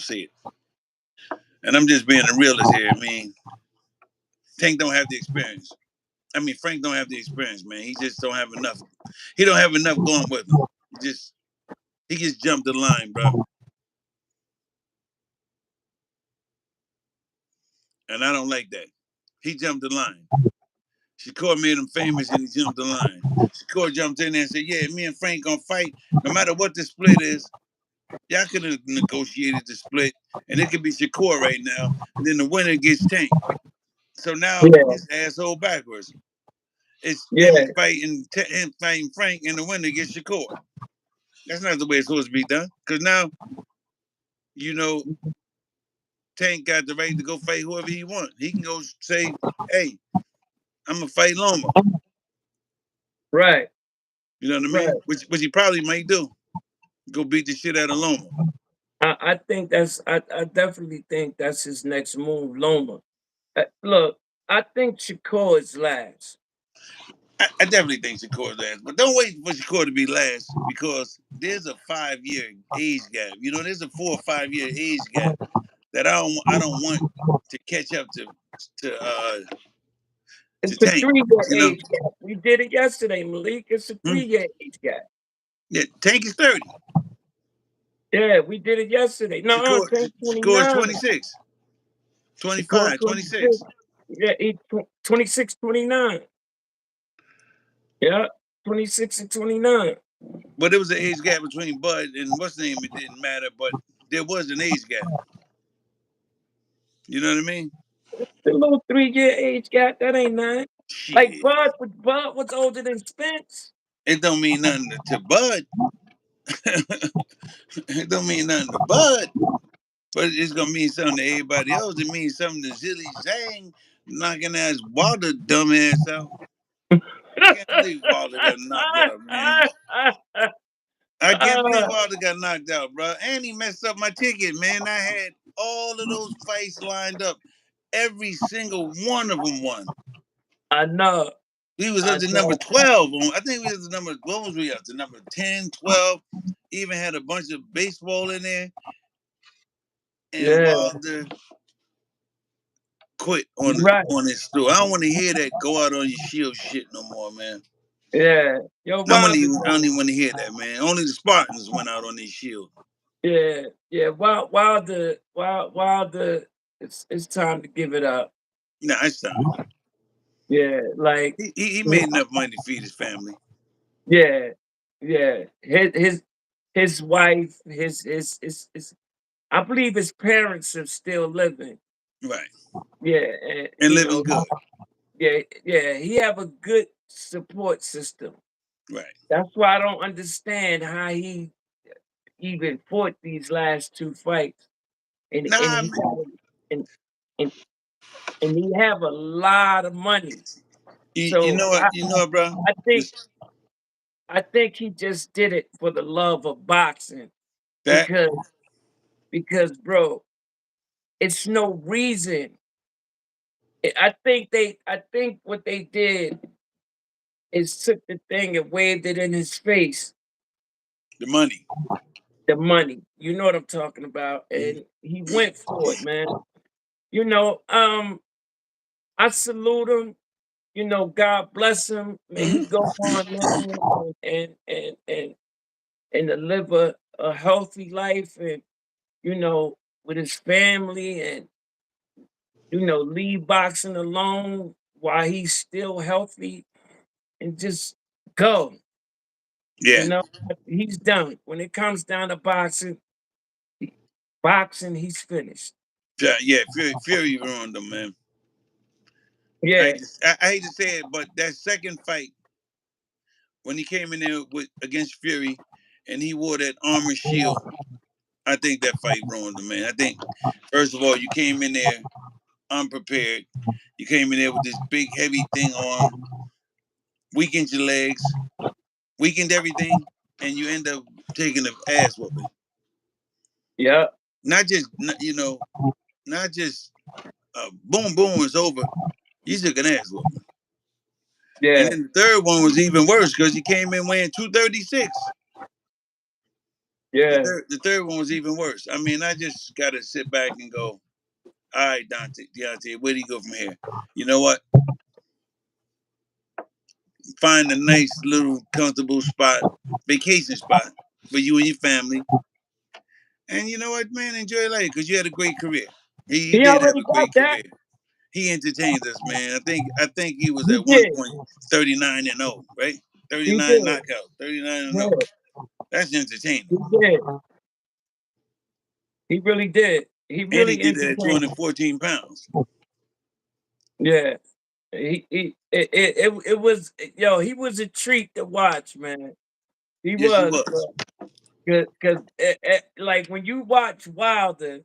say it. And I'm just being a realist here. I mean, Tank don't have the experience. I mean, Frank don't have the experience, man. He just don't have enough. He don't have enough going with him. He just jumped the line, bro. And I don't like that. He jumped the line. Shakur made him famous and he jumped the line. Shakur jumped in there and said, yeah, me and Frank gonna fight. No matter what the split is, y'all could have negotiated the split. And it could be Shakur right now. And then the winner gets Tank. So now it's asshole backwards. It's him fighting Frank and the winner gets Shakur. That's not the way it's supposed to be done. Because now, you know, Tank got the right to go fight whoever he wants. He can go say, hey, I'm going to fight Loma. Right. You know what I mean? Which he probably might do. Go beat the shit out of Loma. I think I definitely think that's his next move, Loma. Look, I think Shakur is last. I definitely think Shakur is last. But don't wait for Shakur to be last because there's a 5-year age gap. You know, there's a 4 or 5 year age gap that I don't want to catch up to It's a Tank. 3-year age gap. We did it yesterday, Malik. It's a 3-year age gap. Yeah, Tank is 30. Yeah, we did it yesterday. No, Shakur is 26. 25, 26. Yeah, 26, 29. Yeah, 26 and 29. But there was an age gap between Bud and what's the name? It didn't matter, but there was an age gap. You know what I mean? The little 3-year age gap, that ain't nothing. Shit. Like Bud was older than Spence. It don't mean nothing to Bud. It don't mean nothing to Bud. But it's gonna mean something to everybody else. It means something to Zilly Zhang knocking ass Walter dumbass out. I can't believe Walter got knocked out, man. I can't believe Walter got knocked out, bro. And he messed up my ticket, man. I had all of those fights lined up. Every single one of them won. I know. We was up to number 12. I think we was the number, what was we up to? Number 10, 12. Even had a bunch of baseball in there. And Wilder quit on his stool. I don't want to hear that go out on your shield shit no more, man. Yeah. Yo, I don't even want to hear that, man. Only the Spartans went out on their shield. Yeah, yeah. Wilder, it's time to give it up. Nah, it's time. Yeah, like he made enough money to feed his family. Yeah, yeah. His wife, his I believe his parents are still living. Right. Yeah, and living good. Yeah. He have a good support system. Right. That's why I don't understand how he even fought these last 2 fights. And he have a lot of money. You know what, bro? I think he just did it for the love of boxing. Because bro, it's no reason. I think what they did is took the thing and waved it in his face. The money. The money. You know what I'm talking about. And he went for it, man. You know, I salute him. You know, God bless him. May he go on and to live a healthy life and, you know, with his family and, you know, leave boxing alone while he's still healthy and just go. Yeah. You know, he's done. When it comes down to boxing, he's finished. Yeah, Fury ruined him, man. Yeah. I hate to say it, but that second fight, when he came in there against Fury and he wore that armor shield, I think that fight ruined him, man. I think, first of all, you came in there unprepared. You came in there with this big, heavy thing on, weakened your legs, weakened everything, and you end up taking an ass whooping. Yeah. Not just, boom, boom, it's over. You took an ass whooping. Yeah. And then the third one was even worse because he came in weighing 236. Yeah. The third one was even worse. I mean, I just got to sit back and go, all right, Deontay, where do you go from here? You know what? Find a nice little comfortable spot, vacation spot for you and your family. And you know what, man, enjoy life because you had a great career. He He did have already a got great that. career. He entertained us, man. I think he was He at one did. point 39-0, right? He 39 did. knockout, 39-0. Yeah. That's entertaining. He did. He really did. He And he really did that at entertained. 214 pounds. Yeah. It was yo, he was a treat to watch, man. He Yes, he was, was. bro. Cause like when you watch Wilder,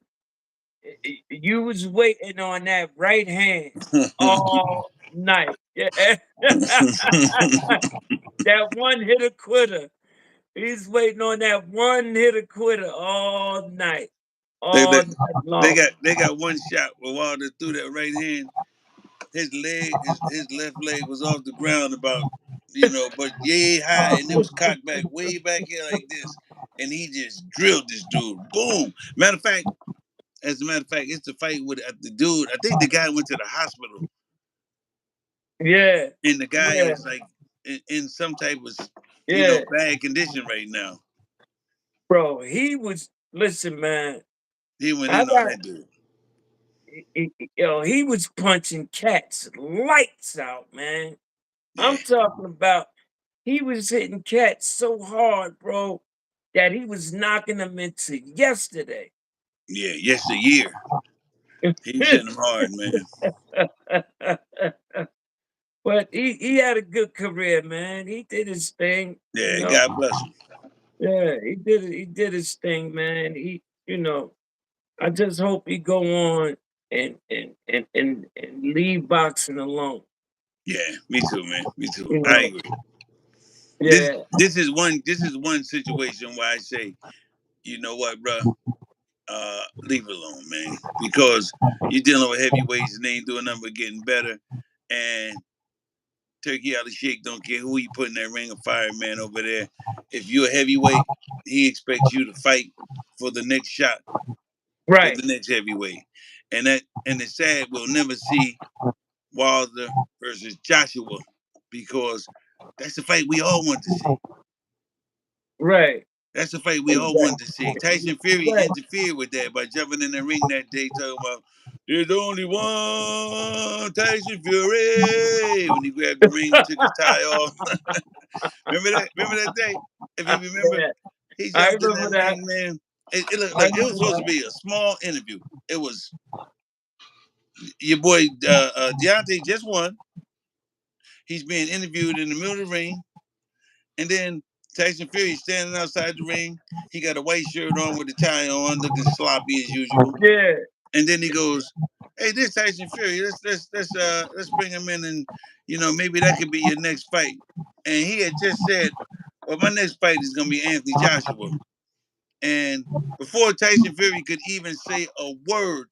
you was waiting on that right hand all night. Yeah. That one hitter quitter. He's waiting on that one hitter quitter all night. they, they, All night they long. got one shot where Wilder threw that right hand. His left leg was off the ground about, but yay high, and it was cocked back way back here like this, and he just drilled this dude. Boom. As a matter of fact, it's the fight with the dude. I think the guy went to the hospital, Yeah. and the guy Yeah. is like in some type of Yeah. bad condition right now. Bro, he was listen, man. He went I in on got that dude. he was punching cats lights out, man. Yeah, I'm talking about he was hitting cats so hard, bro, that he was knocking them into yesterday. yeah. Yesteryear, he was hitting him hard, man. But he had a good career, man. He did his thing, you Yeah, know. God bless him. Yeah, he did his thing, man. I just hope he go on and leave boxing alone. Yeah, me too, man. Me too. You I know. agree. This Yeah. this is one situation where I say, you know what, bro, leave it alone, man, because you're dealing with heavyweights and they ain't doing nothing but getting better. And Turkey out of shake, don't care who you put in that ring of fire, man, over there. If you're a heavyweight, he expects you to fight for the next shot, for Right. the next heavyweight. And it's sad we'll never see Wilder versus Joshua because that's the fight we all want to see. Right. That's the fight we all wanted to see. Exactly. Tyson Fury Right. interfered with that by jumping in the ring that day, talking about there's only one Tyson Fury when he grabbed the ring and took his tie off. Remember that? Remember that day? If you remember, Yeah. he I jumped in remember that that. ring, man. It looked I like it was remember supposed to that. be a small interview. It was your boy Deontay just won. He's being interviewed in the middle of the ring. And then Tyson Fury standing outside the ring. He got a white shirt on with the tie on, looking sloppy as usual. Yeah. And then he goes, "Hey, this Tyson Fury. Let's bring him in, and maybe that could be your next fight." And he had just said, "Well, my next fight is gonna be Anthony Joshua." And before Tyson Fury could even say a word,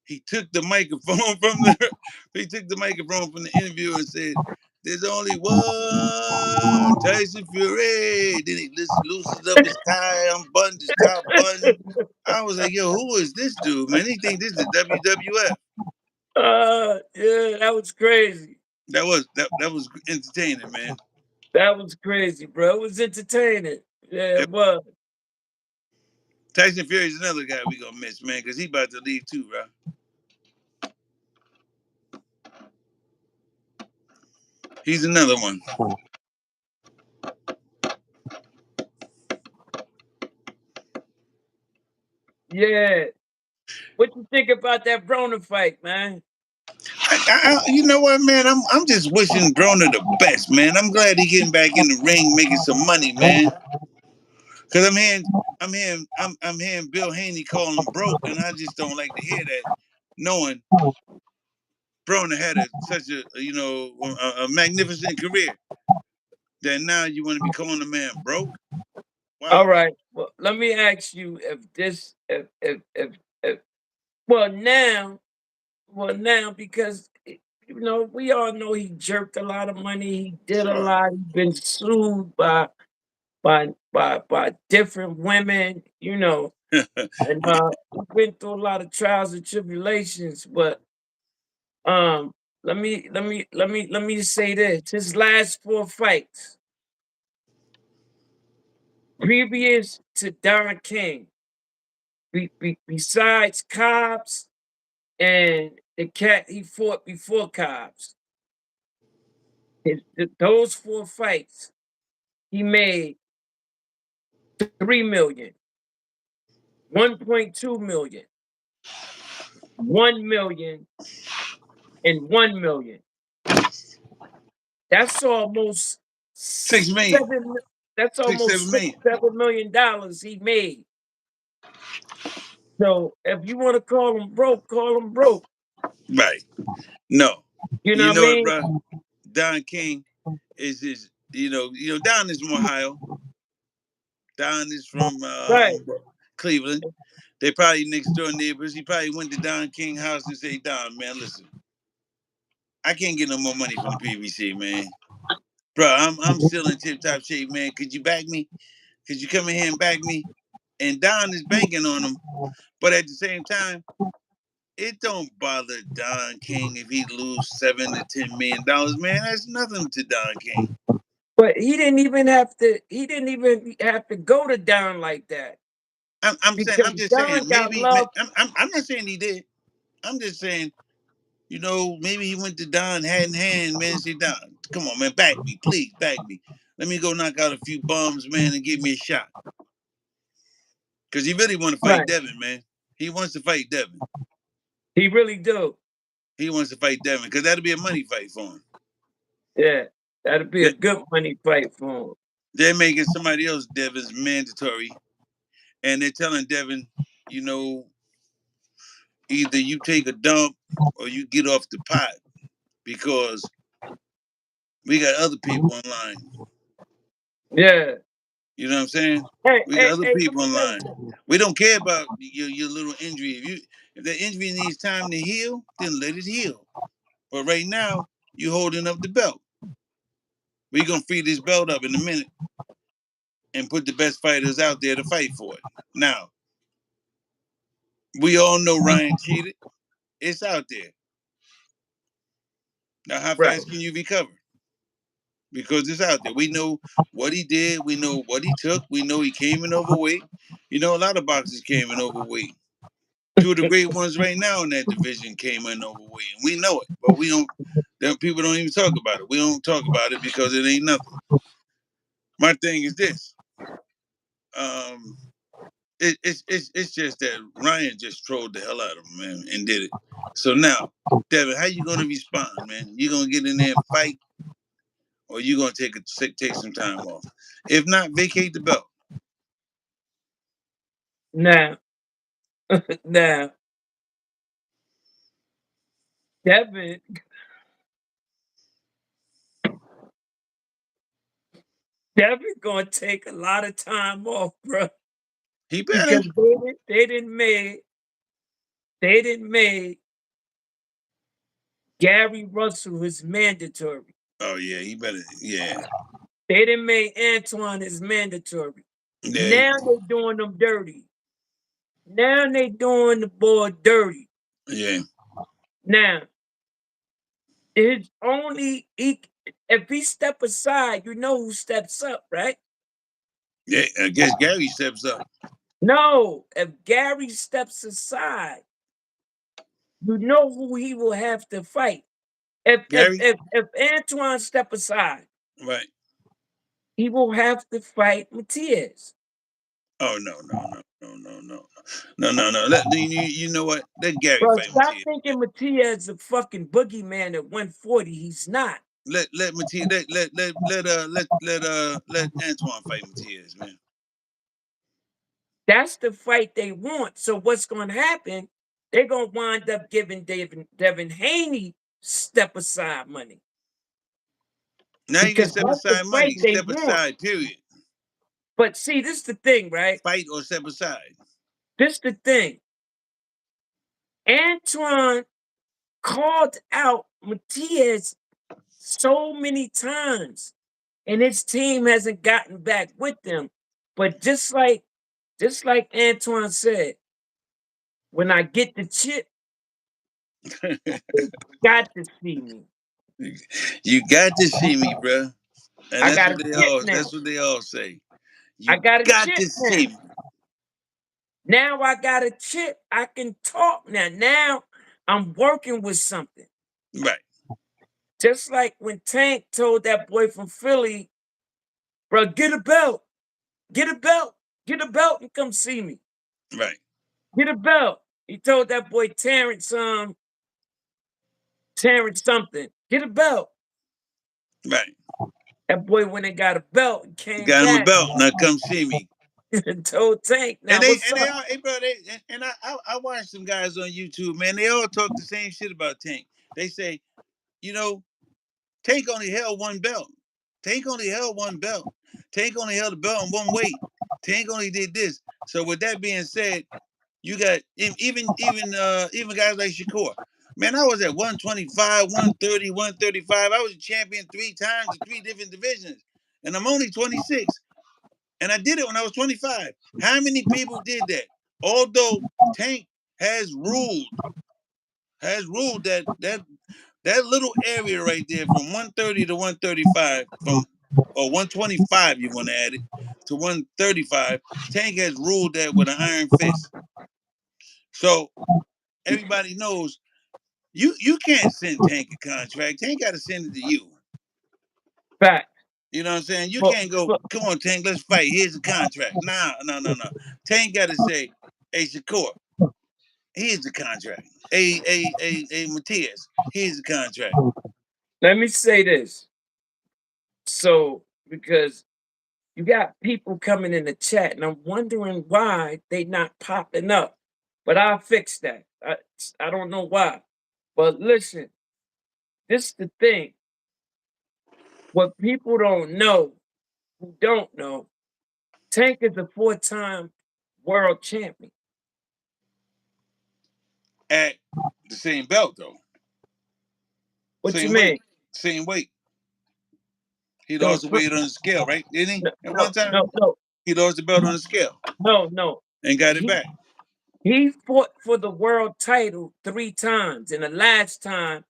he took the microphone from the he took the microphone from the interview and said, "There's only one Tyson Fury." Then he loosens up his tie, unbuttons his top button. I was like, "Yo, who is this dude, man? He think this is WWF." Yeah, that was crazy. That was entertaining, man. That was crazy, bro. It was entertaining. Yeah, Yep. it was. Tyson Fury is another guy we gonna miss, man, because he about to leave too, bro. He's another one. Yeah. What you think about that Broner fight, man? You know what, man? I'm just wishing Broner the best, man. I'm glad he getting back in the ring, making some money, man. Cause I'm hearing Bill Haney call him broke, and I just don't like to hear that, knowing Broner had such a magnificent career that now you want to be calling the man broke. All Wow. right. Well, let me ask you if this if well now because we all know he jerked a lot of money. He did a Sure. lot. He's been sued by by different women, and we've been through a lot of trials and tribulations. But um, let me say this: his last four fights, previous to Don King, besides Cobbs and the cat he fought before Cobbs, those four fights, he made 3 million, 1.2 million, 1 million, and 1 million. That's almost 6 million, seven. That's six, almost seven six, million. $7 million he made. So if you want to call him broke, call him broke. Right. No. You know You what I know what, mean? bro? Don King is Don is from Ohio. Don is from Right. Cleveland. They probably next door neighbors. He probably went to Don King house and say, Don, man, listen, I can't get no more money from the PBC, man. Bro, I'm still in tip top shape, man. Could you back me? Could you come in here and back me? And Don is banking on him, but at the same time, it don't bother Don King if he lose $7 to $10 million, man. That's nothing to Don King. But he didn't even have to. He didn't even have to go to Don like that because I'm just Don saying, got maybe, love. I'm not saying he did. I'm just saying, maybe he went to Don hand in hand, man. Say, Don, come on, man, back me, please, back me. Let me go knock out a few bums, man, and give me a shot. Because he really want to fight Right. Devin, man. He wants to fight Devin. He really do. He wants to fight Devin because that'll be a money fight for him. Yeah. That'd be a They- good money fight for him. They're making somebody else Devin's mandatory, and they're telling Devin, you know, either you take a dump or you get off the pot because we got other people in line. Yeah. You know what I'm saying? Hey, We got hey, other hey, let people me in tell you line. something. We don't care about your little injury. If that injury needs time to heal, then let it heal. But right now, you holding up the belt. We're gonna free this belt up in a minute and put the best fighters out there to fight for it. Now, we all know Ryan cheated. It's out there. Now, how Right. fast can you recover? Because it's out there. We know what he did. We know what he took. We know he came in overweight. A lot of boxers came in overweight. Two of the great ones right now in that division came in overweight, and we know it. But we don't. People don't even talk about it. We don't talk about it because it ain't nothing. My thing is this. Um, it's just that Ryan just trolled the hell out of him, man, and did it. So now, Devin, how you gonna respond, man? You gonna get in there and fight, or you gonna take some time off? If not, vacate the belt. Now, now, Devin, Devin gonna take a lot of time off, bro, He better. because they didn't make Gary Russell his mandatory. Oh yeah, he better. Yeah, They didn't make Antoine his mandatory. yeah, Now they doing them dirty. Now they doing the boy dirty. yeah, Now it's only he if he step aside, you know who steps up, right? yeah. I guess Gary steps up. No, if Gary steps aside, you know who he will have to fight. If if Gary, if if Antoine step aside, right? he will have to fight Matias. Oh no, no, no, no, no, no, no, no, no. You know what? Let Gary Bro, fight stop Matias. thinking Matias is a fucking boogeyman at 140. He's not. Let Matias let Antoine fight Matias, man. That's the fight they want. So what's going to happen? They're going to wind up giving Devin Haney step aside money Now you can because step that's the aside fight money. they Step want. aside. Period. But see, this is the thing, right? Fight or step aside. This is the thing. Antoine called out Matias so many times. and his team hasn't gotten back with them. But just like Antoine said, when I get the chip, they got to see me. You got to see me, bro. And I that's got a what they chip all now. that's what they all say. I You got a got chip to now. see me. Now I got a chip. I can talk now. Now I'm working with something. Right, Just like when Tank told that boy from Philly, bro, get a belt, get a belt, get a belt and come see me. right, Get a belt. He told that boy Terrence something, get a belt. right. That boy went and got a belt and came Got him a back belt. Now come see me. and told Tank, And now they what's and they up? all hey bro, I watch some guys on YouTube, man. They all talk the same shit about Tank. They say, you know, Tank only held one belt. Tank only held one belt. Tank only held the belt in one weight. Tank only did this. So with that being said, you got even guys like Shakur. Man, I was at 125, 130, 135. I was a champion 3 times in 3 different divisions. And I'm only 26. And I did it when I was 25. How many people did that? Although Tank has ruled, that little area right there from 130 to 135, from or 125, you want to add it to 135. Tank has ruled that with an iron fist. So everybody knows you can't send Tank a contract. Tank got to send it to you. Back. You know what I'm saying? You But, can't go, but come on, Tank, let's fight. Here's the contract. Nah, no, no, no. Tank got to say, hey, Shakur, here's the contract. Hey, Matias, here's the contract. let me say this. So, because you got people coming in the chat, and I'm wondering why they not popping up. But I'll fix that. I don't know why. But listen, this is the thing. What people don't know, who don't know, Tank is a 4-time world champion. At the same belt, though. What you Same weight. mean? Same weight. He No, lost the weight on the scale, right? Didn't he? no, At no, one time? no, no, He lost the belt on the scale no. and got it He back. he fought for the world title 3 times, and the last time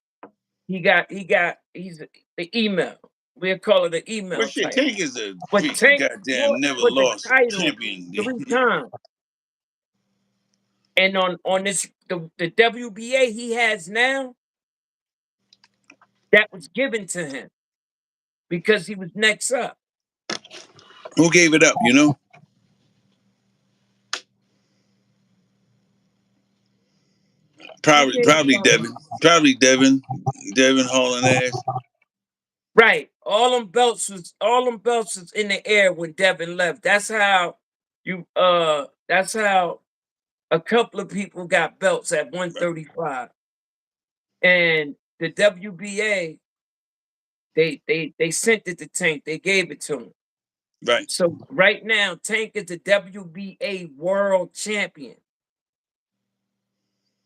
he's the email. We'll call it the Well, email shit, title. Tank is a But freaking Tank goddamn fought never for the lost title champion. 3 times. And on this the WBA he has now, that was given to him because he was next up. Who gave it up, you know? Who Probably, gave it probably up? Devin. Probably Devin. Devin hauling ass. Right. All them belts was in the air when Devin left. That's how a couple of people got belts at Right, 135. And the WBA, they sent it to Tank. They gave it to him. right, So right now, Tank is the WBA world champion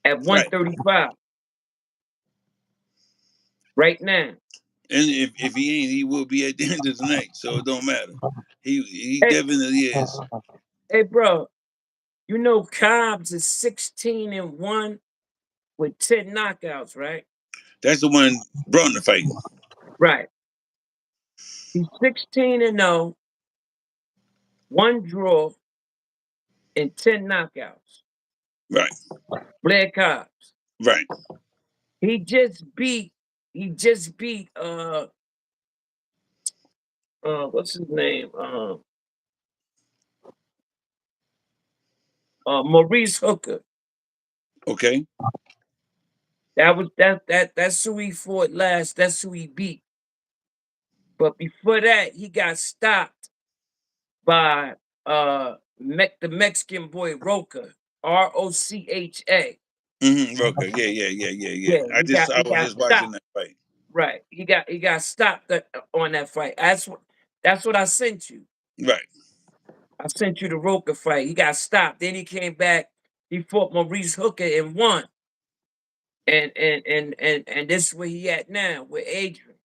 at right. 135. Right now. And if he ain't, he will be at the end of the night. So it don't matter. He Hey, definitely is. hey bro, you know Cobbs is 16-1 with 10 knockouts, right? That's the one broner fighting. Right. He's 16-0, 1 draw, and 10 knockouts. Right, Blair Cobbs. right. He just beat he just beat what's his name? Maurice Hooker. Okay, That's who he fought last. That's who he beat. But before that, he got stopped by the Mexican boy Roca. Rocha. Okay, yeah. Yeah, I he was got just watching stopped. that fight. Right. He got stopped on that fight. That's what I sent you. Right, I sent you the Roca fight. He got stopped. Then he came back. He fought Maurice Hooker and won. And this is where he at now with Adrian.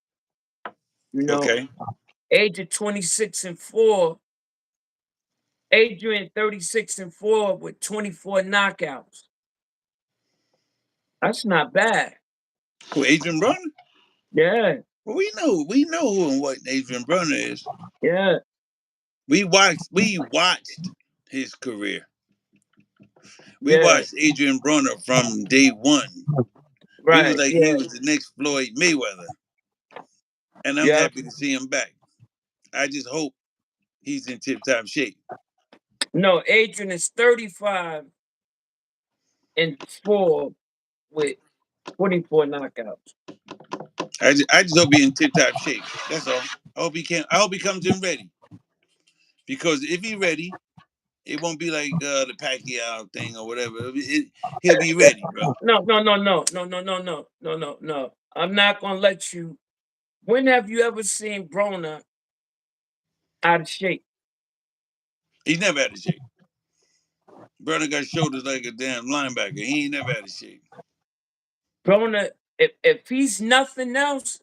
You know, okay. age of 26-4. Adrian 36-4 with 24 knockouts. That's not bad. Who, Adrian Broner? Yeah, Well, we know who and what Adrian Broner is. yeah, We watched his career. We yeah. watched Adrian Broner from day one. We was Right, like he yeah, was the next Floyd Mayweather, and I'm yeah. happy to see him back. I just hope he's in tip top shape. No, Adrian is 35-4 with 24 knockouts. I just hope he's in tip top shape. That's all. I hope he comes in ready. Because if he's ready, it won't be like the Pacquiao thing or whatever. He'll be ready, bro. No, no, no, no, no, no, no, no, no, no, no. I'm not gonna let you. When have you ever seen Broner out of shape? He's never had a shape. Brother got shoulders like a damn linebacker. He ain't never had a shape. Broner, if he's nothing else,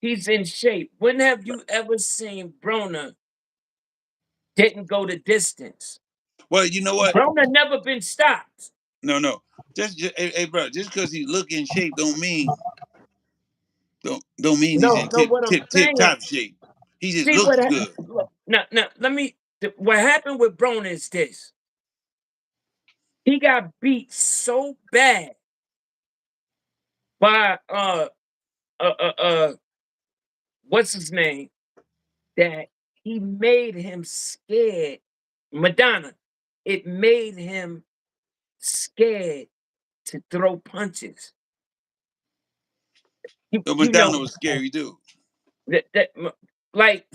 he's in shape. When have you ever seen Broner didn't go the distance? Well, you know what? Broner never been stopped. No. Hey, bro, just because he look in shape don't mean he's No, in no. tip What I'm tip tip saying, top shape. He just see what looks happened. good. Now, let me. What happened with Broner is this: he got beat so bad by uh uh uh what's his name, that he made him scared. Madonna. It made him scared to throw punches. But You Madonna know was scary dude. like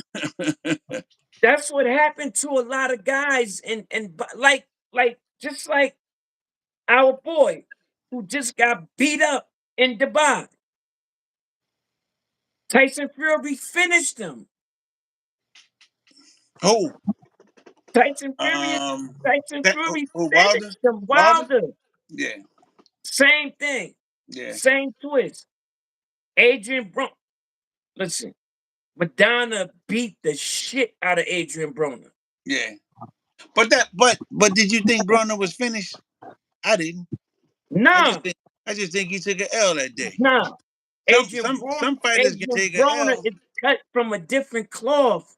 that's what happened to a lot of guys, and like just like our boy who just got beat up in Dubai. Tyson Fury finished him. Oh, Tyson Fury, Tyson Fury Wilder, finished him. Wilder. Wilder, Yeah, same thing, yeah, same twist. Adrian Broner. Listen, Madonna beat the shit out of Adrian Broner. yeah. But did you think Broner was finished? I didn't. I just Nah, think I just think he took an L that day. nah. Some some some fighters can Adrian take an Broner L. is cut from a different cloth.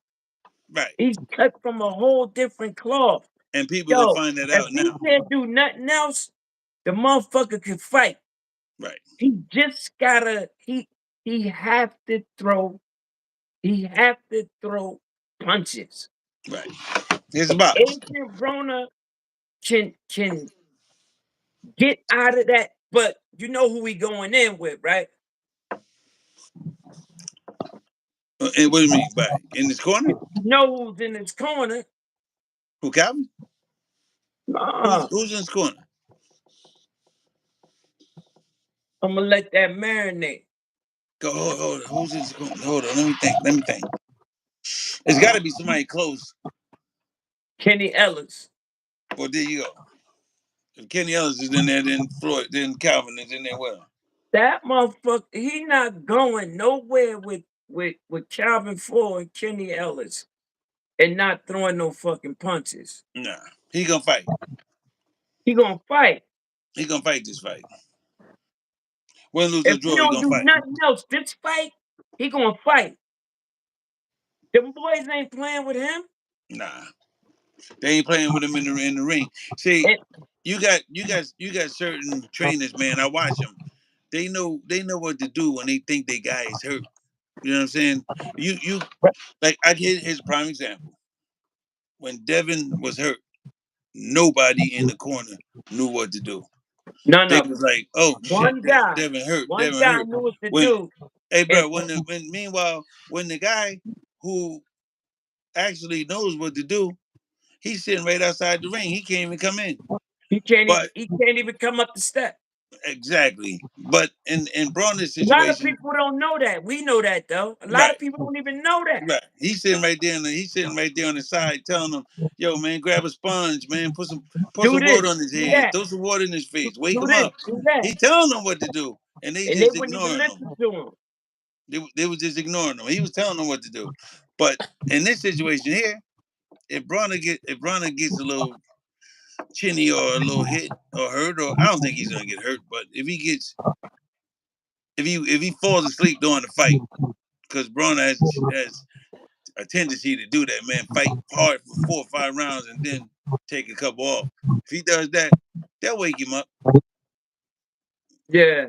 Right. He's cut from a whole different cloth. And people gonna Yo, find that if out he now. can't do nothing else, the motherfucker can fight. Right. He just gotta he have to throw punches. Right. Here's the box. Adrian Broner can get out of that, but you know who we going in with, right? And what do you mean by in this corner? You know who's in his corner. Who, Calvin? Who's Nah, who's in this corner? I'm gonna let that marinate. Go hold on. Who's in this corner? Hold on. Let me think. It's got to be somebody close. Kenny Ellis. Well, there you go. If Kenny Ellis is in there, then Floyd, then Calvin is in there. Well, That motherfucker, he not going nowhere with Calvin Ford and Kenny Ellis and not throwing no fucking punches. nah. He gonna fight. He gonna fight. He gonna fight this fight. Win, lose, or If he draw, he don't gonna do fight. nothing else, this fight, he gonna fight. Them boys ain't playing with him. Nah. They ain't playing with him in the ring. See, And you got certain trainers, man. I watch them. They know what to do when they think their guy is hurt. You know what I'm saying? You like here's a prime example. When Devin was hurt, nobody in the corner knew what to do. none They of was them. like, "Oh shit, One guy, Devin hurt. one Devin guy hurt." knew what to When do. hey, And bro, when meanwhile when the guy who actually knows what to do, he's sitting right outside the ring. He can't even come in. But he can't even come up the step. exactly. But in Bronner's A lot of situation, people don't know that. We know that though. A lot of right, people don't even know that. right. He's sitting right there on the side telling them, yo, man, grab a sponge, man, put Do some this, water on his do head, that, throw some water in his face, wake do him this, up. do that. He telling them what to do. And they And they just wouldn't even ignoring him. listen to him. They was just ignoring him. He was telling them what to do. But in this situation here, if Bronner gets a little chinny or a little hit or hurt, or I don't think he's gonna get hurt, but if he falls asleep during the fight, because Bronner has a tendency to do that, man. Fight hard for 4 or 5 rounds and then take a couple off. If he does that, they'll wake him up. Yeah,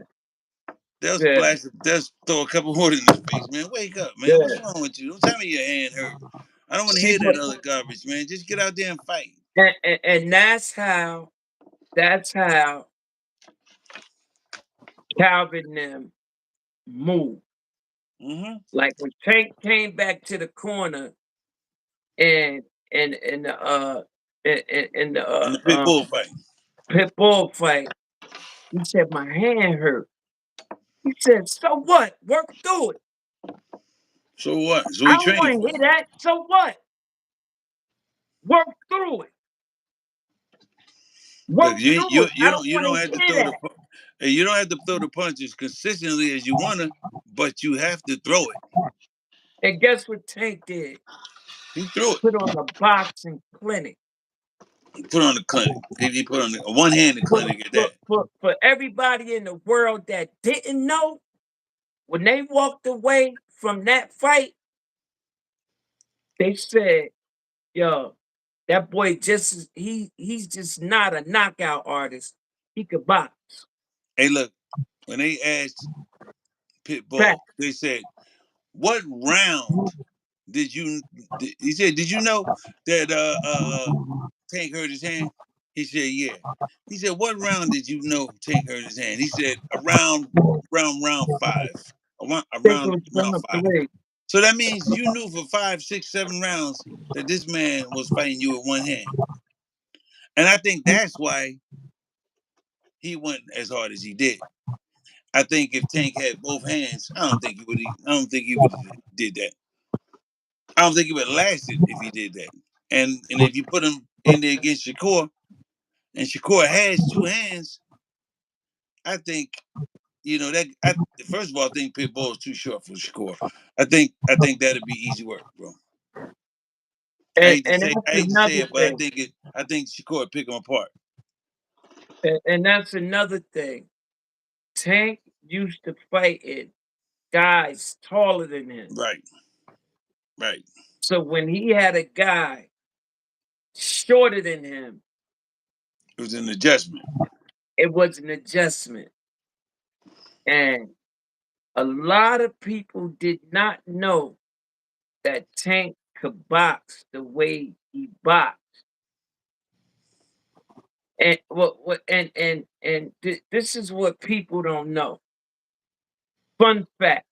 They'll yeah, splash. They'll throw a couple water in his face, man. Wake up, man. What's yeah. wrong with you? Don't tell me your hand hurt. I don't want to See, hear but that other garbage, man. Just get out there and fight. and that's how Calvin them move. Mm-hmm. Like when Tank came back to the corner and and the and the In the pit bull fight. pit bull fight, he said my hand hurt. He said, so what? Work through it. So what? So I he don't want trained to for hear it. that. So what? Work through it. Look, Work through it. I don't you want don't to have to hear throw that. you don't have to throw the punches consistently as you wanna, but you have to throw it. And guess what Tank did? He threw it. Put on a boxing clinic. He put on the clinic. He put on a one-handed For, clinic at that. for everybody in the world that didn't know, when they walked away from that fight, they said, yo, that boy he's just not a knockout artist. He could box. Hey, look, when they asked Fact. Pitbull, they said, "What round did you?" He said, "Did you know that Tank hurt his hand?" He said, "Yeah." He said, "What round did you know Tank hurt his hand?" He said, "Around five, Think it around was round round five." three. So that means you knew for 5, 6, 7 rounds that this man was fighting you with one hand, and I think that's why he went as hard as he did. I think if Tank had both hands, I don't think he would. I don't think he would have did that. I don't think he would have lasted if he did that. And if you put him in there against Shakur, and Shakur has two hands, I think that. First of all, I think Pitbull is too short for Shakur. I think that'd be easy work, bro. And I that's hate to say another it, but thing. I think Shakur would pick him apart. And that's another thing. Tank used to fight it guys taller than him. Right, right. So when he had a guy shorter than him, It was an adjustment. it was an adjustment. And a lot of people did not know that Tank could box the way he boxed. And what this is what people don't know. Fun fact.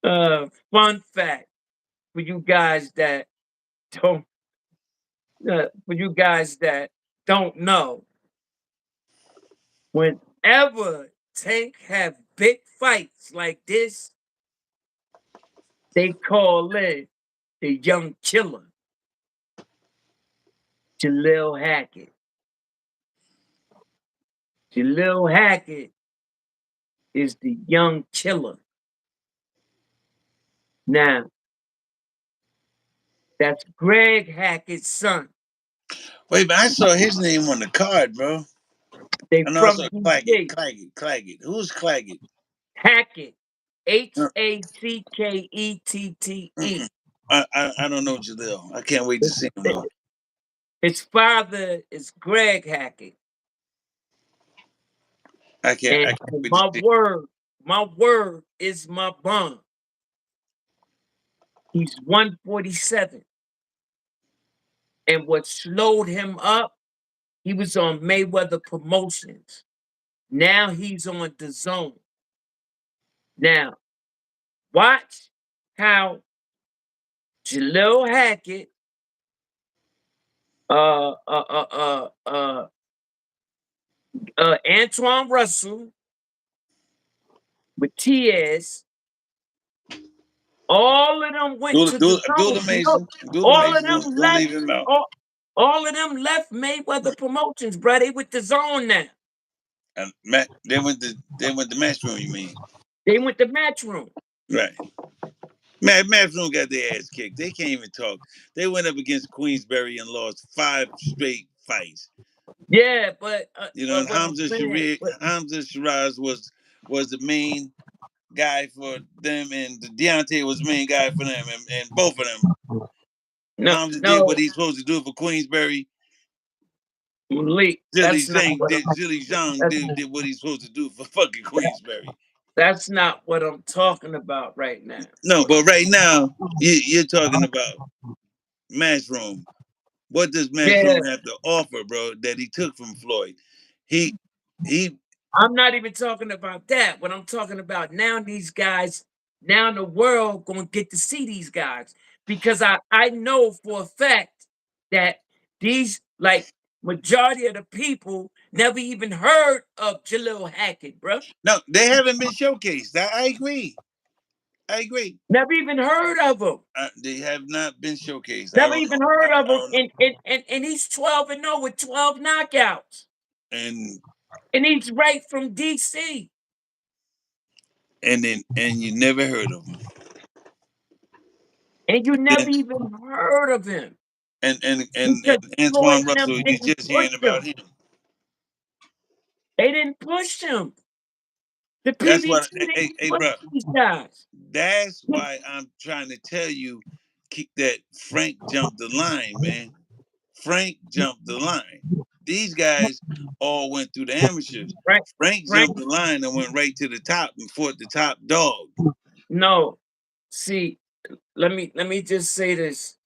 Fun fact for you guys that don't for you guys that don't know. Whenever Tank have big fights like this, they call in the young killer, Jalil Hackett. Jalil Hackett is the young killer. Now, that's Greg Hackett's son. Wait, but I saw his name on the card, bro. They I know I from saw Claggett, DC. Claggett, Claggett. Who's Claggett? Hackett. Uh, Hackette. mm-mm. I don't know Jaleel. I can't wait to see him though. His father is Greg Hackett. I And can't wait to see. my word is my bond. He's 147. And what slowed him up, he was on Mayweather Promotions. Now he's on the zone. Now, watch how Jalil Hackett, Antoine Russell, Matias, all of them went to the Abdul zone. Look, Amazing. Abdul all of Amazing. them Don't left. leave him out. All of them left Mayweather Promotions, bro. They with the zone now. And they went to Matchroom. You mean? They went to Matchroom. Right. Matchroom got their ass kicked. They can't even talk. They went up against Queensberry and lost 5 straight fights. Yeah, You know, but and what I'm saying, Hamza Shiraz was the main guy for them, and Deontay was the main guy for them, and both of them. no, Hamza did what no, he's supposed to do for Queensberry. Lee, Zilly Zhang did Zilly Zhang that's, did what he's supposed to do for fucking Queensberry. that's not what I'm talking about right now. No, but right now you're talking about Matchroom. What does Yeah, Matchroom have to offer, bro? That he took from Floyd? He he. I'm not even talking about that. What I'm talking about now, these guys, now the world gonna get to see these guys because I know for a fact that these like majority of the people never even heard of Jalil Hackett, bro. No, they haven't been showcased. I agree. I agree. Never even heard of him. They have not been showcased. I Never don't know. even heard of I him. don't know. And he's 12-0 with 12 knockouts. And And he's right from DC. and you never heard of him. And you Then never even heard of him. and Because Floyd Antoine and them Russell, you're didn't just push hearing about him. him. They didn't push him. The That's what. PBC Hey, didn't hey, push bro. these guys. That's why I'm trying to tell you, that Frank jumped the line, man. Frank jumped the line. These guys all went through the amateurs. Right? Frank Right? jumped the line and went right to the top and fought the top dog. No. See, let me just say this.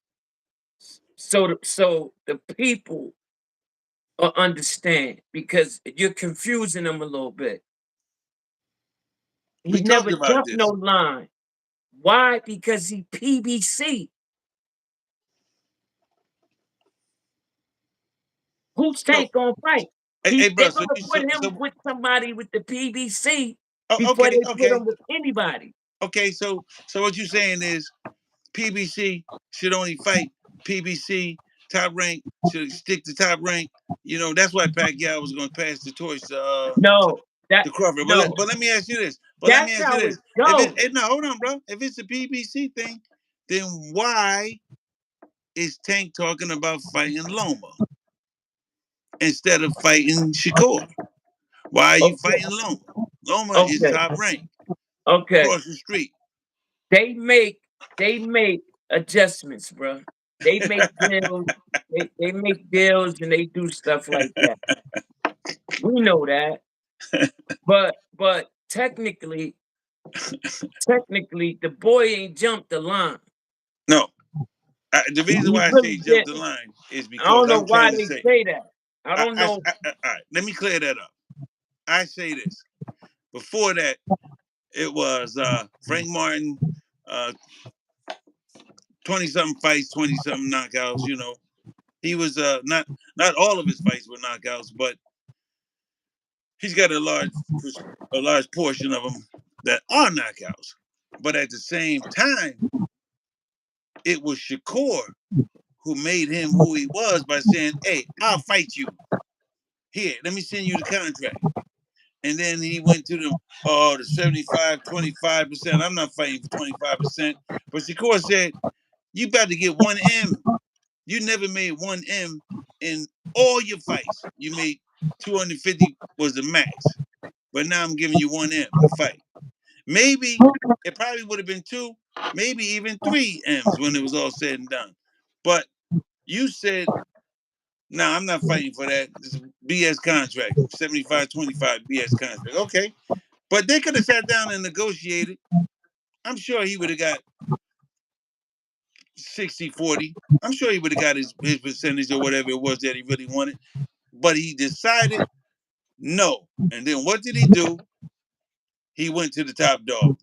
So the people will understand because you're confusing them a little bit. We He talked never about jumped no this. line. Why? Because he PBC. Who's So, Tank gonna fight? hey, bro. They're So gonna you put him so with somebody with the PBC oh, before okay, they put okay, him with anybody. okay. So what you're saying is PBC should only fight PBC top rank, should stick to top rank. You know, that's why Pacquiao was going to pass the torch No, that to Crawford. But no, let me ask you this. But let me that's ask you how it this. If goes. no, hold on, bro. If it's a PBC thing, then why is Tank talking about fighting Loma instead of fighting Shakur? Why are you Okay, fighting Loma? Loma is okay, top rank okay. across the street. They make they make adjustments, bro. They make deals. They make deals and they do stuff like that. We know that, but technically, the boy ain't jumped the line. No, the He reason why I really say jump did. the line is I because don't know I'm why trying to they say. say that. I don't know. All right, let me clear that up. I say this. Before that, it was Frank Martin, 20 something fights, 20 something knockouts. You know, he was not all of his fights were knockouts, but he's got a large portion of them that are knockouts. But at the same time, it was Shakur who made him who he was by saying, "Hey, I'll fight you. Here, let me send you the contract." And then he went to the 75, 25%. I'm not fighting for 25%. But Shakur said, you about to get 1M. You never made 1M in all your fights. You made 250 was the max. But now I'm giving you 1M to fight. Maybe it probably would have been 2, maybe even 3 M's when it was all said and done. But you said, no, I'm not fighting for that. This is a BS contract, 75-25 BS contract. Okay. But they could have sat down and negotiated. I'm sure he would have got 60-40. I'm sure he would have got his percentage or whatever it was that he really wanted. But he decided no. And then what did he do? He went to the top dog.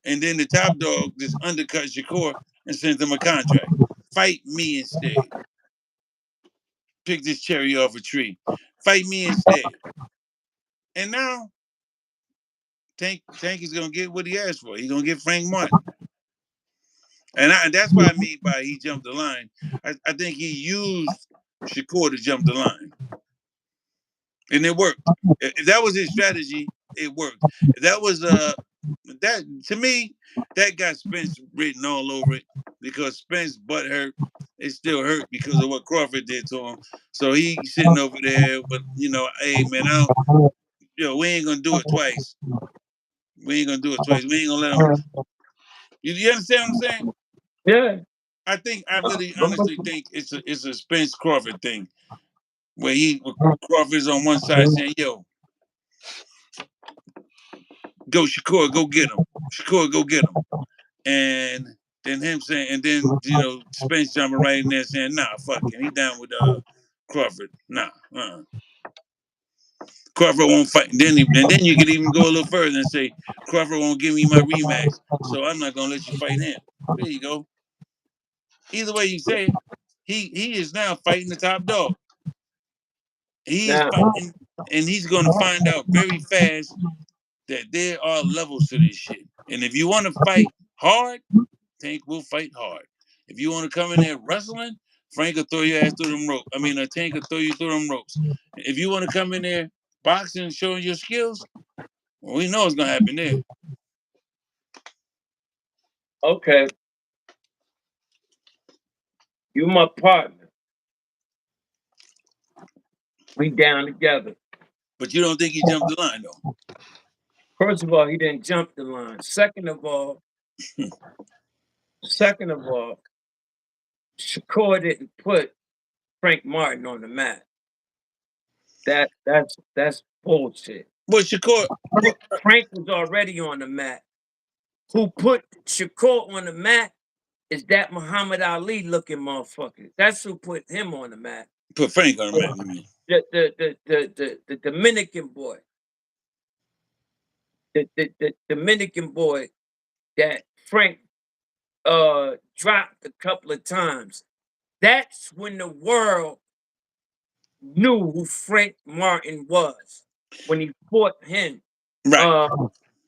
And then the top dog just undercut Shakur and sent him a contract. Fight me instead. Pick this cherry off a tree. Fight me instead. And now Tank is gonna get what he asked for. He's gonna get Frank Martin. And that's what I mean by he jumped the line. I think he used Shakur to jump the line. and it worked. If that was his strategy, it worked. If that was that to me, that got Spence written all over it because Spence butt hurt. It still hurt because of what Crawford did to him. So he sitting over there, but hey man, I don't, we ain't gonna do it twice. We ain't gonna do it twice. We ain't gonna let him. You understand what I'm saying? Yeah. I really honestly think it's a Spence Crawford thing where Crawford's on one side saying, "Yo, go Shakur, go get him. Shakur, go get him." And then him saying, and then Spence jumping right in there saying, "Nah, fuck him. He down with Crawford. Nah, Crawford won't fight." And then you could even go a little further and say, "Crawford won't give me my rematch, so I'm not gonna let you fight him." There you go. Either way you say it, he is now fighting the top dog. He is Now, fighting, and he's gonna find out very fast that there are levels to this shit. And if you want to fight hard, Tank will fight hard. If you want to come in there wrestling, Frank will throw your ass through them ropes. I mean, a Tank will throw you through them ropes. If you want to come in there boxing and showing your skills, well, we know what's gonna happen there. okay, you my partner. We down together. But you don't think he jumped the line though? First of all, he didn't jump the line. Second of all, Shakur didn't put Frank Martin on the mat. That's bullshit. Well, Shakur, Frank, well, Frank was already on the mat. Who put Shakur on the mat is that Muhammad Ali looking motherfucker. That's who put him on the mat. put Frank on the mat. You mean? The Dominican boy. The Dominican boy that Frank dropped a couple of times. That's when the world knew who Frank Martin was. When he fought him. Right. Uh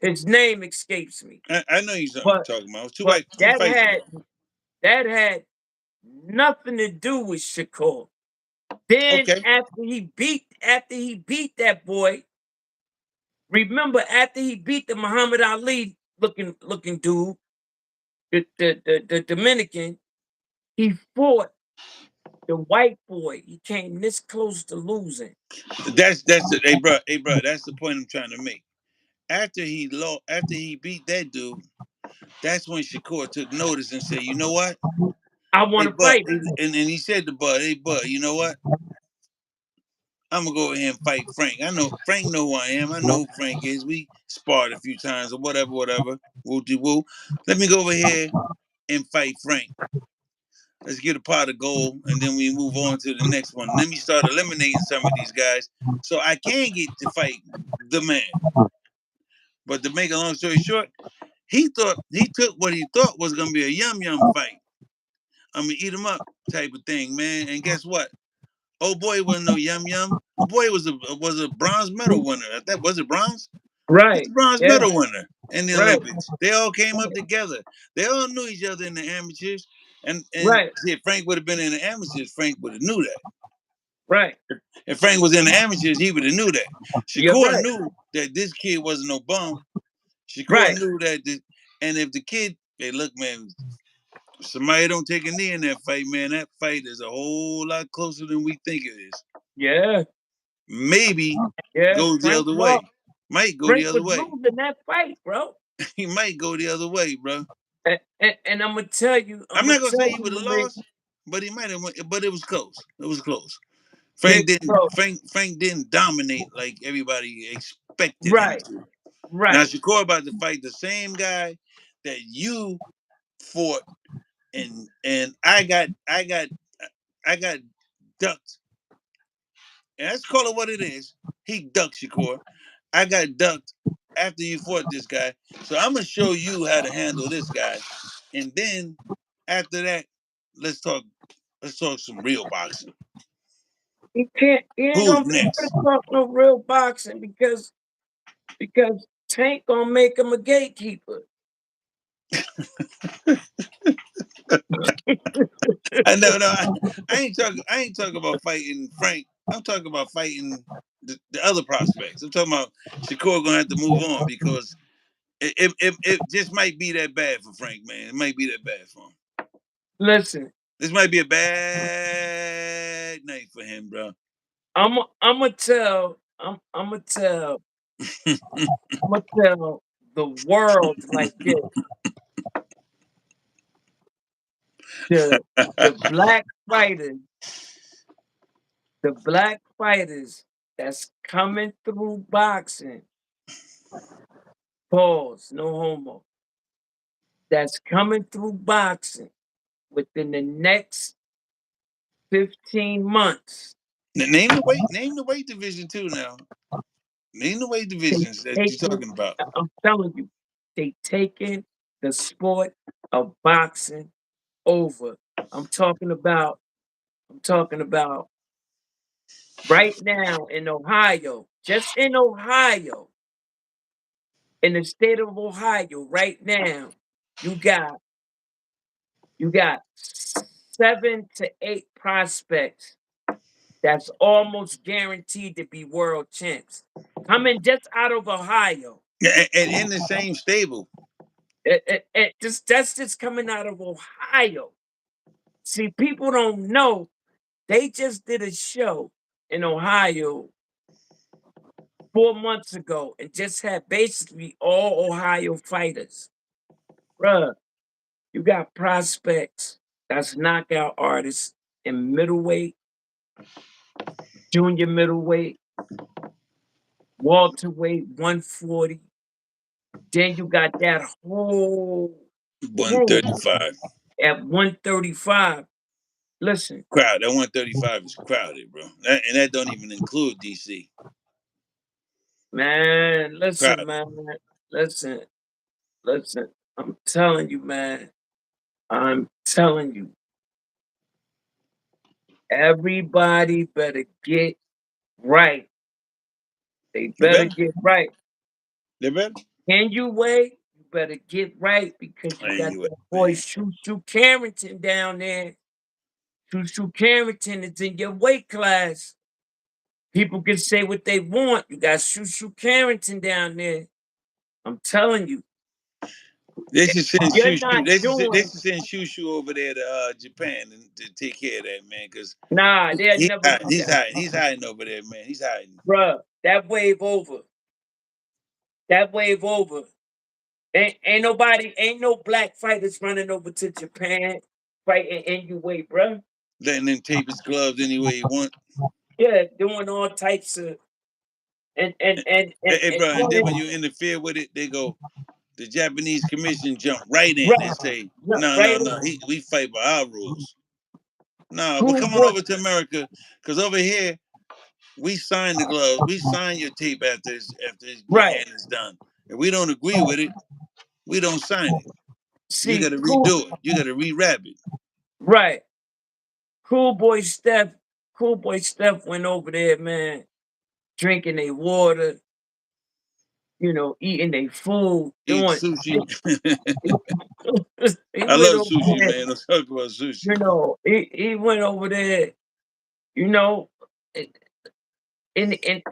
his name escapes me. I know you're But talking about. It was but two fights ago. that had nothing to do with Shakur. Then Okay. after he beat that boy, remember after he beat the Muhammad Ali looking dude, the Dominican, he fought the white boy. He came this close to losing. That's it. Hey bro, that's the point I'm trying to make. After he beat that dude, that's when Shakur took notice and said, "You know what? I Hey want to Bud," fight him. and he said to Bud, "Hey Bud, you know what? I'm gonna go over here and fight Frank. I know Frank know who I am. I know who Frank is. We sparred a few times or whatever, whatever. Woo de woo. Let me go over here and fight Frank. Let's get a pot of gold, and then we move on to the next one. Let me start eliminating some of these guys, so I can get to fight the man." But to make a long story short, he took what he thought was gonna be a yum fight. I mean, eat him up type of thing, man. And guess what? Oh boy wasn't no yum. Oh boy was a bronze medal winner. That was it bronze? He's Right. a bronze Yeah. medal winner in the Right. Olympics. They all came up together. They all knew each other in the amateurs. And Right. see, if Frank would have been in the amateurs, Frank would have knew that. Right. If Frank was in the amateurs, he would have knew that. You're Shakur right. knew that this kid wasn't no bum. Shakur Right. knew that, and if the kid, hey, look, man, somebody don't take a knee in that fight, man. That fight is a whole lot closer than we think it is. Yeah. Maybe Yeah. goes the Frank other lost. way. Might go the Frank other was way. losing that fight, bro. He might go the other way, bro. And I'm gonna tell you, I'm not gonna say he would have lost, but he might have won. But it was close. It was close. it, Frank didn't. bro. Frank didn't dominate like everybody expected him Right. to. Now Right. Shakur about to fight the same guy that you fought, and I got ducked. And let's call it what it is. He ducked Shakur. I got ducked after you fought this guy. So I'm gonna show you how to handle this guy. And then after that, let's talk let's talk some real boxing. He ain't Who's gonna be able next? to talk no real boxing because Tank gonna make him a gatekeeper. I know, no, I ain't talking about fighting Frank. I'm talking about fighting. the other prospects. I'm talking about Shakur gonna have to move on because it just might be that bad for Frank, man. It might be that bad for him. Listen, This might be a bad night for him, bro. I'm gonna tell the world like this. The the black fighters, the black fighters that's coming through boxing, pause, no homo, that's coming through boxing within the next 15 months. Name the weight division too now. Name the weight They divisions that you're taking, talking about. I'm telling you, they taking the sport of boxing over. I'm talking about, I'm talking about right now in Ohio, just in Ohio, in the state of Ohio, right now, you got you got 7 to 8 prospects that's almost guaranteed to be world champs. Coming just out of Ohio. Yeah, and in the same stable. That's just coming out of Ohio. See, people don't know. They just did a show in Ohio 4 months ago and just had basically all Ohio fighters. Bruh, you got prospects that's knockout artists in middleweight, junior middleweight, welterweight, 140. Then you got that whole crew 135. at 135. Listen, Crowd. That 135 is crowded, bro. And that don't even include DC. man, listen, Crowded. man, listen, listen. I'm telling you, man. I'm telling you, everybody better get right. They They better better. get right. They better. Can you wait? You better get right because you Ain't got you that boy man? Shushu Carrington down there. Shushu Carrington is in your weight class. People can say what they want. You got Shushu Carrington down there. I'm telling you, They should send you're Shushu. not They doing. should send Shushu over there to Japan and to take care of that man, because Nah, they'll he's never hiding. do He's that, hiding. He's hiding over there, man. He's hiding. bruh. That wave over. That wave over. Ain't nobody, ain't no black fighters running over to Japan fighting NUA, bruh. Letting him tape his gloves any way he want. Yeah, doing all types of Hey, and bro, and then when doing you interfere with it, they go. The Japanese commission jump right in and right, say, right, "No, right no, no. on. We fight by our rules. No, but Cool come on boy, over to America, because over here we sign the gloves. We sign your tape after your right. hand is done. If we don't agree with it, we don't sign it. You got See, to cool, redo it. You got to rewrap it. right. Cool boy Steph, cool boy Steph went over there, man, drinking their water, eating their food, Eat doing. sushi. He I went love over sushi, there, man. Let's talk about sushi. he went over there, you know, and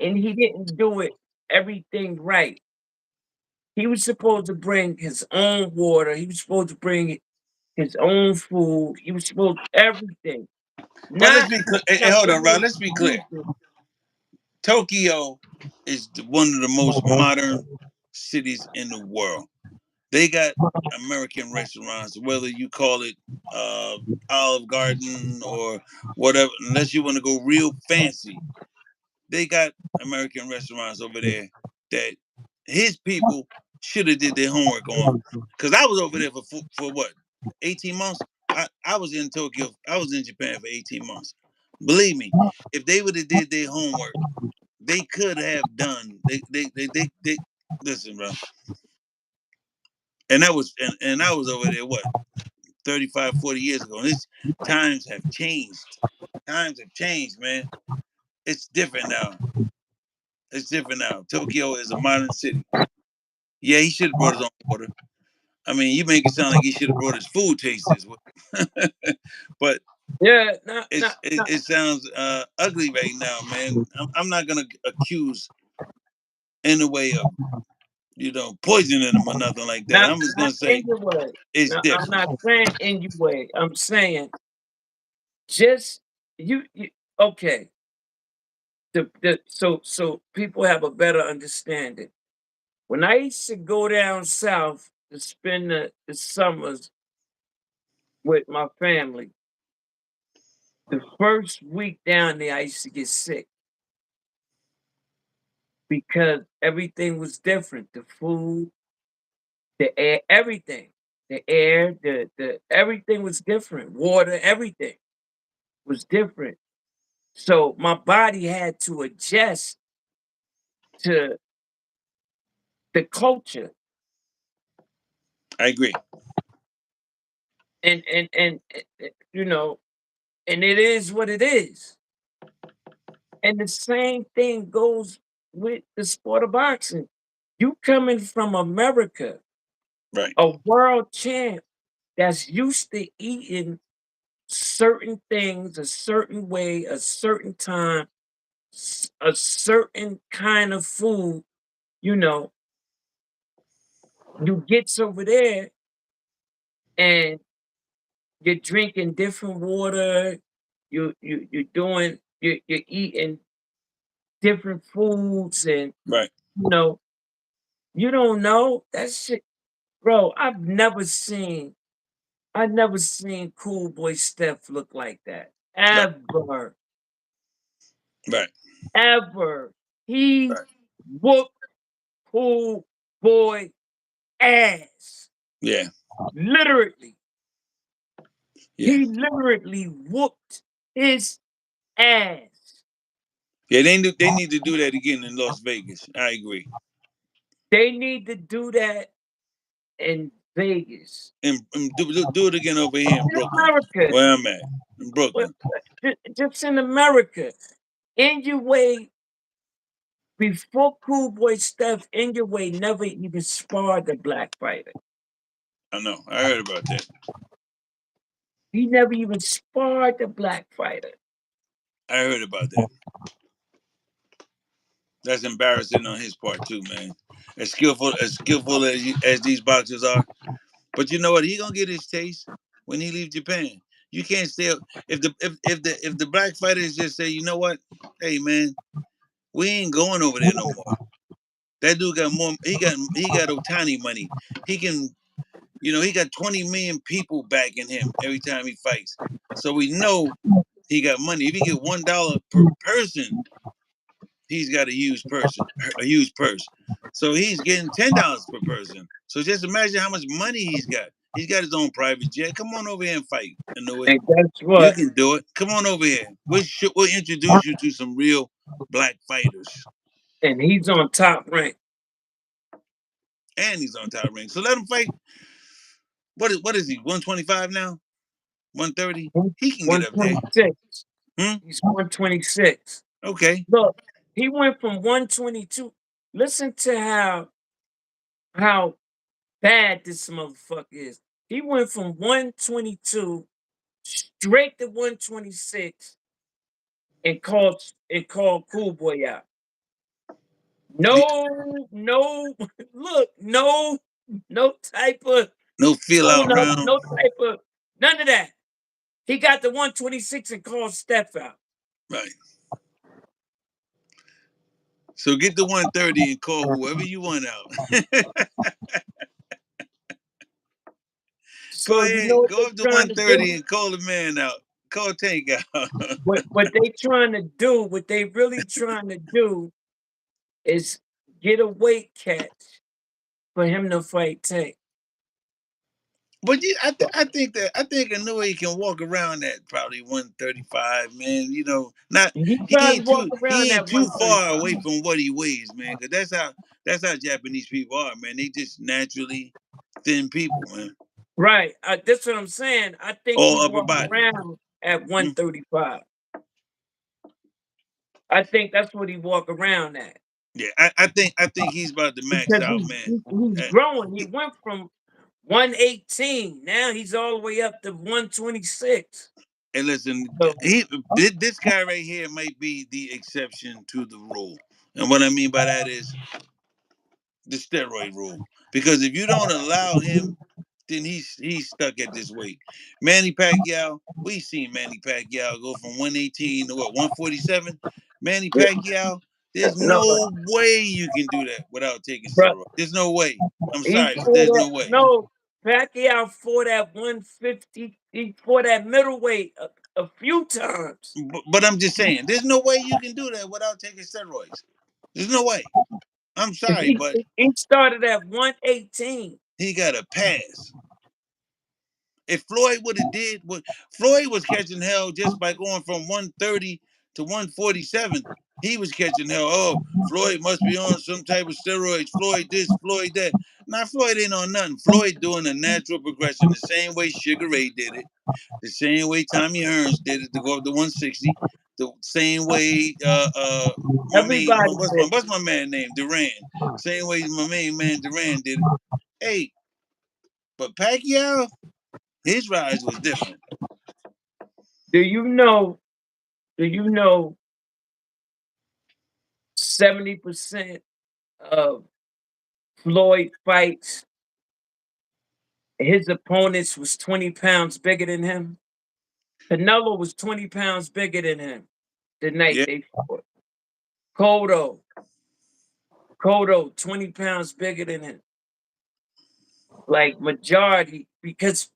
and he didn't do it everything right. He was supposed to bring his own water. He was supposed to bring his own food. He was supposed everything. But let's Not be clear. Hey, not hold the on, Rob. way Let's be he clear. used to. Tokyo is one of the most modern cities in the world. They got American restaurants, whether you call it uh, Olive Garden or whatever. Unless you want to go real fancy, they got American restaurants over there that his people should have did their homework on. Cause I was over there for what, 18 months. I was in Tokyo. I was in Japan for 18 months. Believe me, if they would have did their homework, they could have done. They listen, bro. And I was over there what 35, 40 years ago. And this times have changed. Times have changed, man. It's different now. It's different now. Tokyo is a modern city. Yeah, he should have brought his own water. I mean, you make it sound like he should have brought his food tasters, but Yeah, not it sounds ugly right now, man. I'm not gonna accused in a way of, poisoning them or nothing like that. Not I'm just not gonna say anyway. it's No, I'm different. not saying anyway. I'm saying just you okay. So people have a better understanding. When I used to go down south to spend the summers with my family, the first week down there I used to get sick because everything was different. The food, the air, everything. The air, the everything was different. Water, everything was different. So my body had to adjust to the culture. I agree. And and it is what it is. And the same thing goes with the sport of boxing. You coming from America, Right. a world champ that's used to eating certain things a certain way, a certain time, a certain kind of food, you know, you gets over there and you're drinking different water, you're eating different foods, and Right. you know, you don't know that shit, bro. I never seen Cool Boy Steph look like that. Right. Ever. Right. Ever. He Right. whooped Cool Boy ass. Yeah. Literally. Yeah. He literally whooped his ass. Yeah. They need to do that again in Las Vegas. I agree. They need to do that in Vegas. And do it again over here in In Brooklyn, America. where I'm at, in Well, Brooklyn. just in America. In your way, before Cool Boy Steph, in your way never even sparred a black fighter. I know. I heard about that. He never even sparred a black fighter. I heard about that. That's embarrassing on his part too, man. As skillful as these boxers are, but you know what? He gonna get his taste when he leaves Japan. You can't stay up if the black fighters just say, you know what? Hey, man, we ain't going over there no more. That dude got more. He got Otani money. He can, he got 20 million people backing him every time he fights. So we know he got money. If he get $1 per person, he's got a huge purse. So he's getting $10 per person. So just imagine how much money he's got. He's got his own private jet. Come on over here and fight. I know it. And guess You what? can do it. Come on over here. We'll introduce you to some real black fighters. And he's on top rank. And he's on top ring. So let him fight. What is he? 125 now? 130? He can get up there. 126. Hmm? He's 126. Okay. Look, he went from 122. Listen to how bad this motherfucker is. He went from 122 straight to 126 and called Cool Boy out. No, look, no type of No feel out tune up, round. no type of none of that. He got the 126 and called Steph out. Right. So get the 130 and call whoever you want out. Go So you know ahead, what go they up to trying to 130 do? and call the man out. Call Tank out. What they trying to do, what they really trying to do is get a weight catch for him to fight Tank. But I think Inouye can walk around at probably 135, man. Not And he he probably ain't walk too around he at ain't too far 135. away from what he weighs, man. Cause that's how Japanese people are, man. They just naturally thin people, man. Right. That's what I'm saying. I think he All upper walk body. around at Hmm? 135. I think that's what he walk around at. Yeah, I think he's about to max Because out, man. he's Uh, growing. He went from 118. Now he's all the way up to 126. And listen, So this guy right here might be the exception to the rule. And what I mean by that is the steroid rule. Because if you don't allow him, then he's stuck at this weight. Manny Pacquiao, we seen Manny Pacquiao go from 118 to what, 147? Manny Pacquiao, there's No, no way you can do that without taking bro. steroids. There's no way. I'm He sorry, but fought there's at no way. no Pacquiao fought at 150. He fought at middleweight a few times. But I'm just saying, there's no way you can do that without taking steroids. There's no way. I'm sorry, He, but he started at 118. he got a pass. If Floyd would have did what Floyd was catching hell just by going from 130 to 147, he was catching hell. Oh, Floyd must be on some type of steroids. Floyd this, Floyd that. Now Floyd ain't on nothing. Floyd doing a natural progression, the same way Sugar Ray did it, the same way Tommy Hearns did it to go up to 160, the same way Everybody did. what's my man name? Duran. Same way my main man Duran did it. Hey, but Pacquiao, his rise was different. Do you know? Do you know 70% of Floyd fights, his opponents was 20 pounds bigger than him? Canelo was 20 pounds bigger than him the night Yeah, they fought. Cotto, Cotto, 20 pounds bigger than him. Like majority, because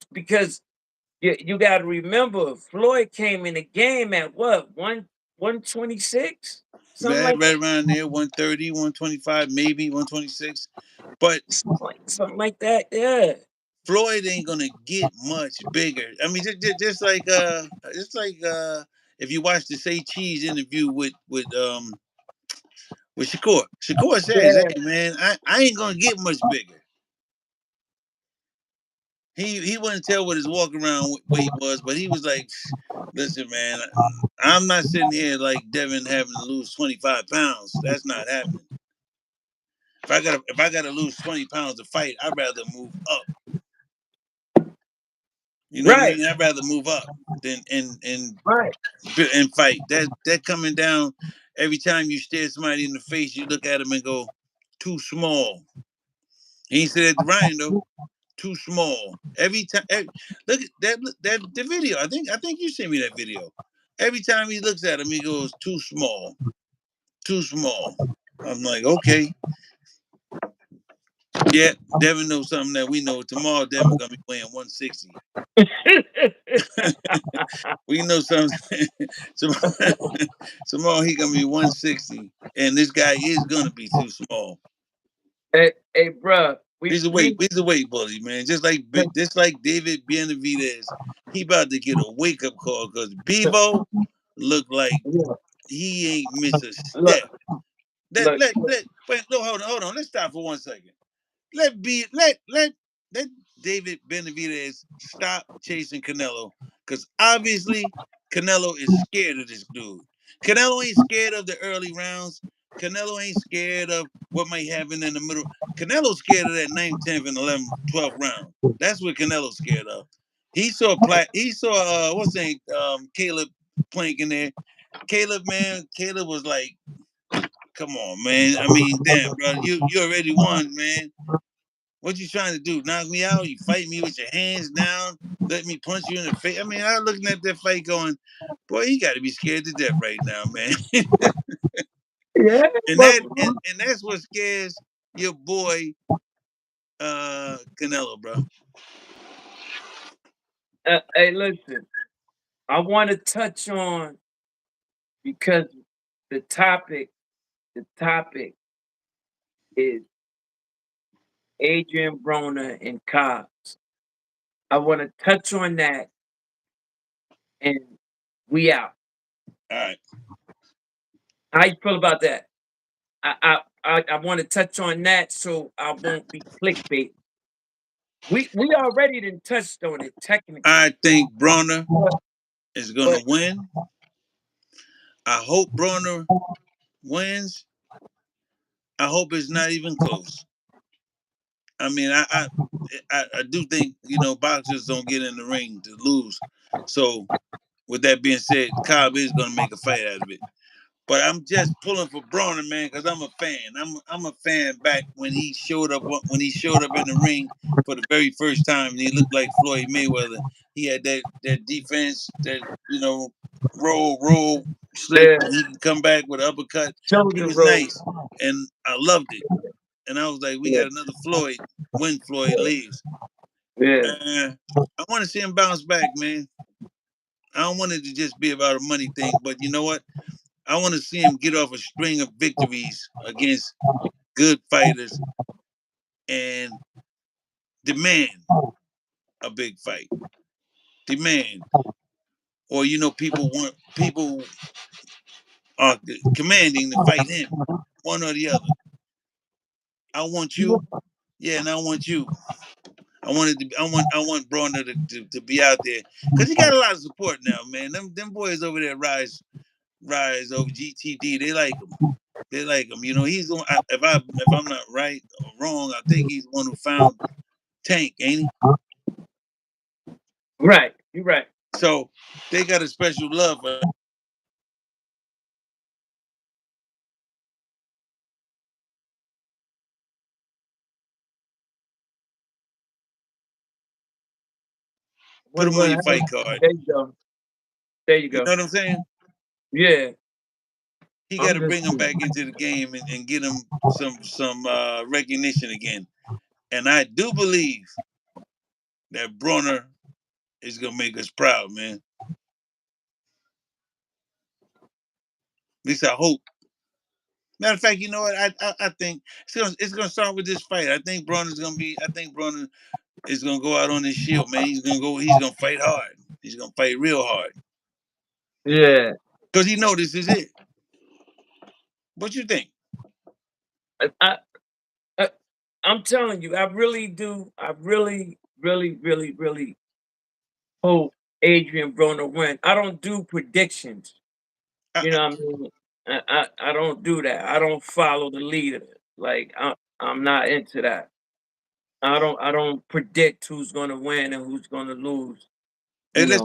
you got to remember, Floyd came in the game at what, 126, something right, like right around there, 130, 125, maybe 126. But something like that. Yeah, Floyd ain't gonna get much bigger. I mean, just like if you watch the Say Cheese interview with Shakur. Shakur says, yeah, "Hey man, I ain't gonna get much bigger." He wouldn't tell what his walk around weight was, but he was like, "Listen, man, I'm not sitting here like Devin having to lose 25 pounds. That's not happening. If I gotta lose 20 pounds to fight, I'd rather move up. You know what I right, mean? I'd rather move up than right, and fight. That coming down every time you stare somebody in the face, you look at them and go, too small. He ain't said that to Ryan though. Too small. Every time, look at that the video. I think you sent me that video. Every time he looks at him, he goes, too small, too small. I'm like, okay, yeah. Devin knows something that we know. Tomorrow, Devin gonna be weighing 160. We know something. tomorrow, tomorrow he gonna be 160, and this guy is gonna be too small. hey, bruh, He's a weight bully, man. Just like David Benavidez, he about to get a wake up call because Bevo looked like yeah, he ain't miss a look, step. Let look, let let wait, no, hold on. Let's stop for 1 second. Let David Benavidez stop chasing Canelo because obviously Canelo is scared of this dude. Canelo ain't scared of the early rounds. Canelo ain't scared of what might happen in the middle. Canelo's scared of that 9th, 10th, and 11th, 12th round. That's what Canelo's scared of. He saw what's his name, Caleb Plank in there. Caleb, man, Caleb was like, come on, man. I mean, damn, bro, you already won, man. What you trying to do? Knock me out? You fight me with your hands down? Let me punch you in the face? I mean, I was looking at that fight going, boy, he got to be scared to death right now, man. yeah, and but that's what scares your boy Canelo, bro. hey, listen, I want to touch on because the topic, the topic is Adrian Broner and cobbs. I want to touch on that, and we out. All right. How you feel about that? I want to touch on that so I won't be clickbait. We already done touched on it technically, I think Broner but, is going but to win. I hope Broner wins. I hope it's not even close. I mean, I do think, boxers don't get in the ring to lose. So with that being said, Cobb is going to make a fight out of it. But I'm just pulling for Broner, man, because I'm a fan. I'm a fan back when he showed up in the ring for the very first time and he looked like Floyd Mayweather. He had that defense, that roll, slip, Yeah, and he can come back with an uppercut. It shoulder was roll. nice, and I loved it. And I was like, we Yeah, got another Floyd when Floyd leaves. yeah. I want to see him bounce back, man. I don't want it to just be about a money thing, but you know what? I want to see him get off a string of victories against good fighters and demand a big fight. Demand, or people are commanding to fight him, one or the other. I want you, yeah, and I want you. I want Broner to be out there because he got a lot of support now, man. Them boys over there rise over GTD. They like him. They like him. You know, if I'm not right or wrong, I think he's the one who found Tank, ain't he? Right, you're right. So they got a special love for. Put him on What your happened? fight card. There you go. There you You go. know what I'm saying? Yeah, He got I'm to just. bring him back into the game and get him some recognition again. And I do believe that Broner is gonna make us proud, man. At least I hope. Matter of fact, you know what? I think it's gonna start with this fight. I think Broner is gonna go out on his shield, man. He's gonna fight hard. He's gonna fight real hard. Yeah, Because he know this is it. What you think? I, I, I, I'm telling you, I really do. I really, really, really, really hope Adrian Broner win. I don't do predictions. I, You I, know what I mean? I don't do that. I don't follow the leader. Like I'm not into that. I don't predict who's gonna win and who's gonna lose. You and know.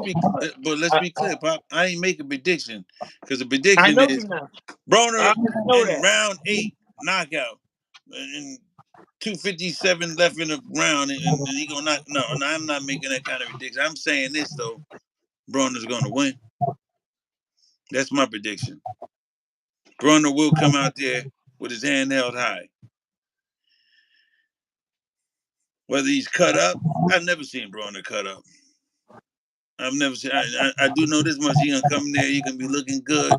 let's I be clear, Pop. I ain't make a prediction because the I prediction know is you're not. I Broner already know in that. round 8 knockout, and 257 left in the round, and he gonna knock. No, no, I'm not making that kind of prediction. I'm saying this though, Broner's gonna win. That's my prediction. Broner will come out there with his hand held high. Whether he's cut up, I've never seen Broner cut up. I've never seen. I do know this much. He gonna come there. He gonna be looking good.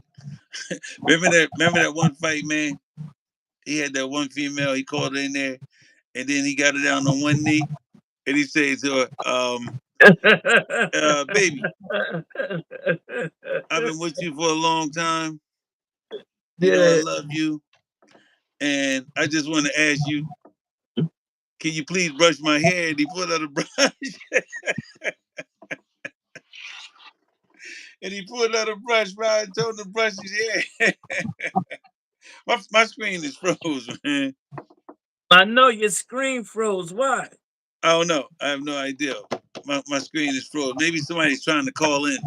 Remember that one fight, man. He had that one female. He called her in there, and then he got her down on one knee, and he said to her, "Baby, I've been with you for a long time. You know I Yeah. love you, and I just want to ask you, can you please brush my hair?" And he put out a brush, and he pulled out a brush, right? And told him to brush his hair. My screen is froze, man. I know your screen froze. Why? I don't know. I have no idea. My screen is frozen. Maybe somebody's trying to call in.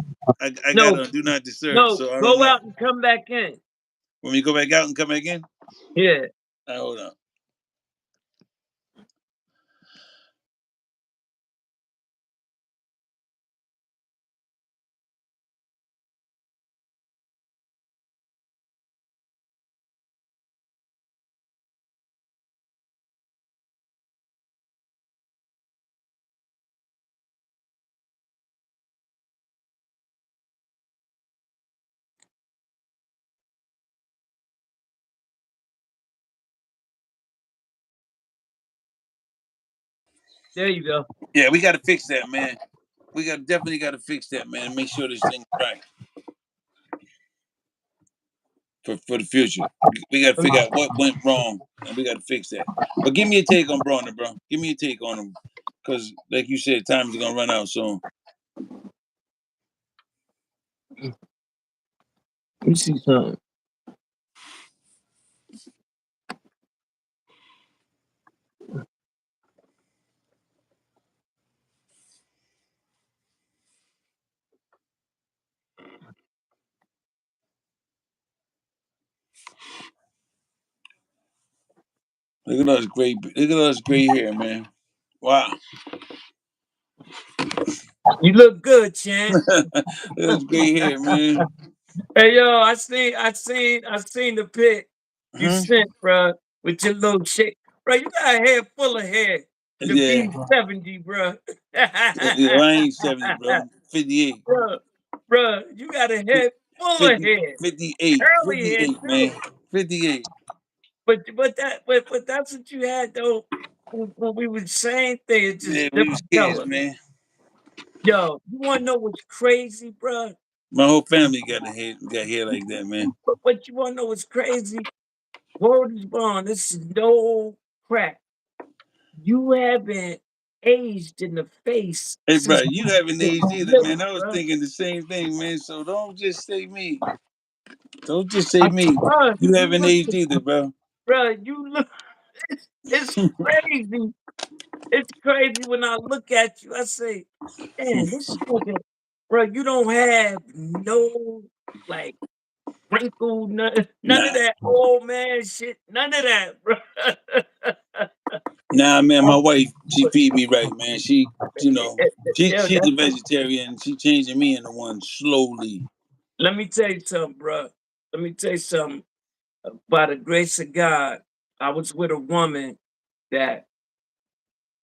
I got No, on do not disturb, no. so I don't Go know. out and come back in. When we go back out and come back in, Yeah. hold on. There you go. Yeah, we got to fix that, man. We definitely got to fix that, man. Make sure this thing's right for the future. We got to figure out what went wrong, and we got to fix that. But give me a take on Bronner, bro. Give me a take on him, because like you said, time's gonna run out soon. Let me see something. Look at us gray. Look at us gray hair, man. Wow. You look good, champ. Look at us gray hair, man. Hey yo, I seen the pic you Hmm? sent, bro, with your little shake. Bro, you got a head full of hair to Yeah. be 70, bro. Yeah, I ain't 70, bro. 58. bro, bro, you got a head full of 50, hair. 58. Curly hair 58, man. too. 58. But that's what you had though when we were saying things, just Yeah, we was different kids, color. man. Yo, you wanna know what's crazy, bro? My whole family got hair like that, man. But you wanna know what's crazy? Word is bond. This is no crap. You haven't aged in the face Hey, bro, since you you've haven't been aged either, little, man. I was bro. thinking the same thing, man. So don't just say me. Don't just say I me. swear, You you haven't look, aged either, bro. bro. You look. It's crazy. It's crazy when I look at you. I say, "Man, this nigga, bro. You don't have no like wrinkle, none of Nah. that old man shit. None of that, bro." Nah, man, my Oh, wife, she but, feed me right, man. She, yeah, she's a vegetarian. She changing me into one slowly. let me tell you something, bro. Let me tell you something. By the grace of God, I was with a woman that,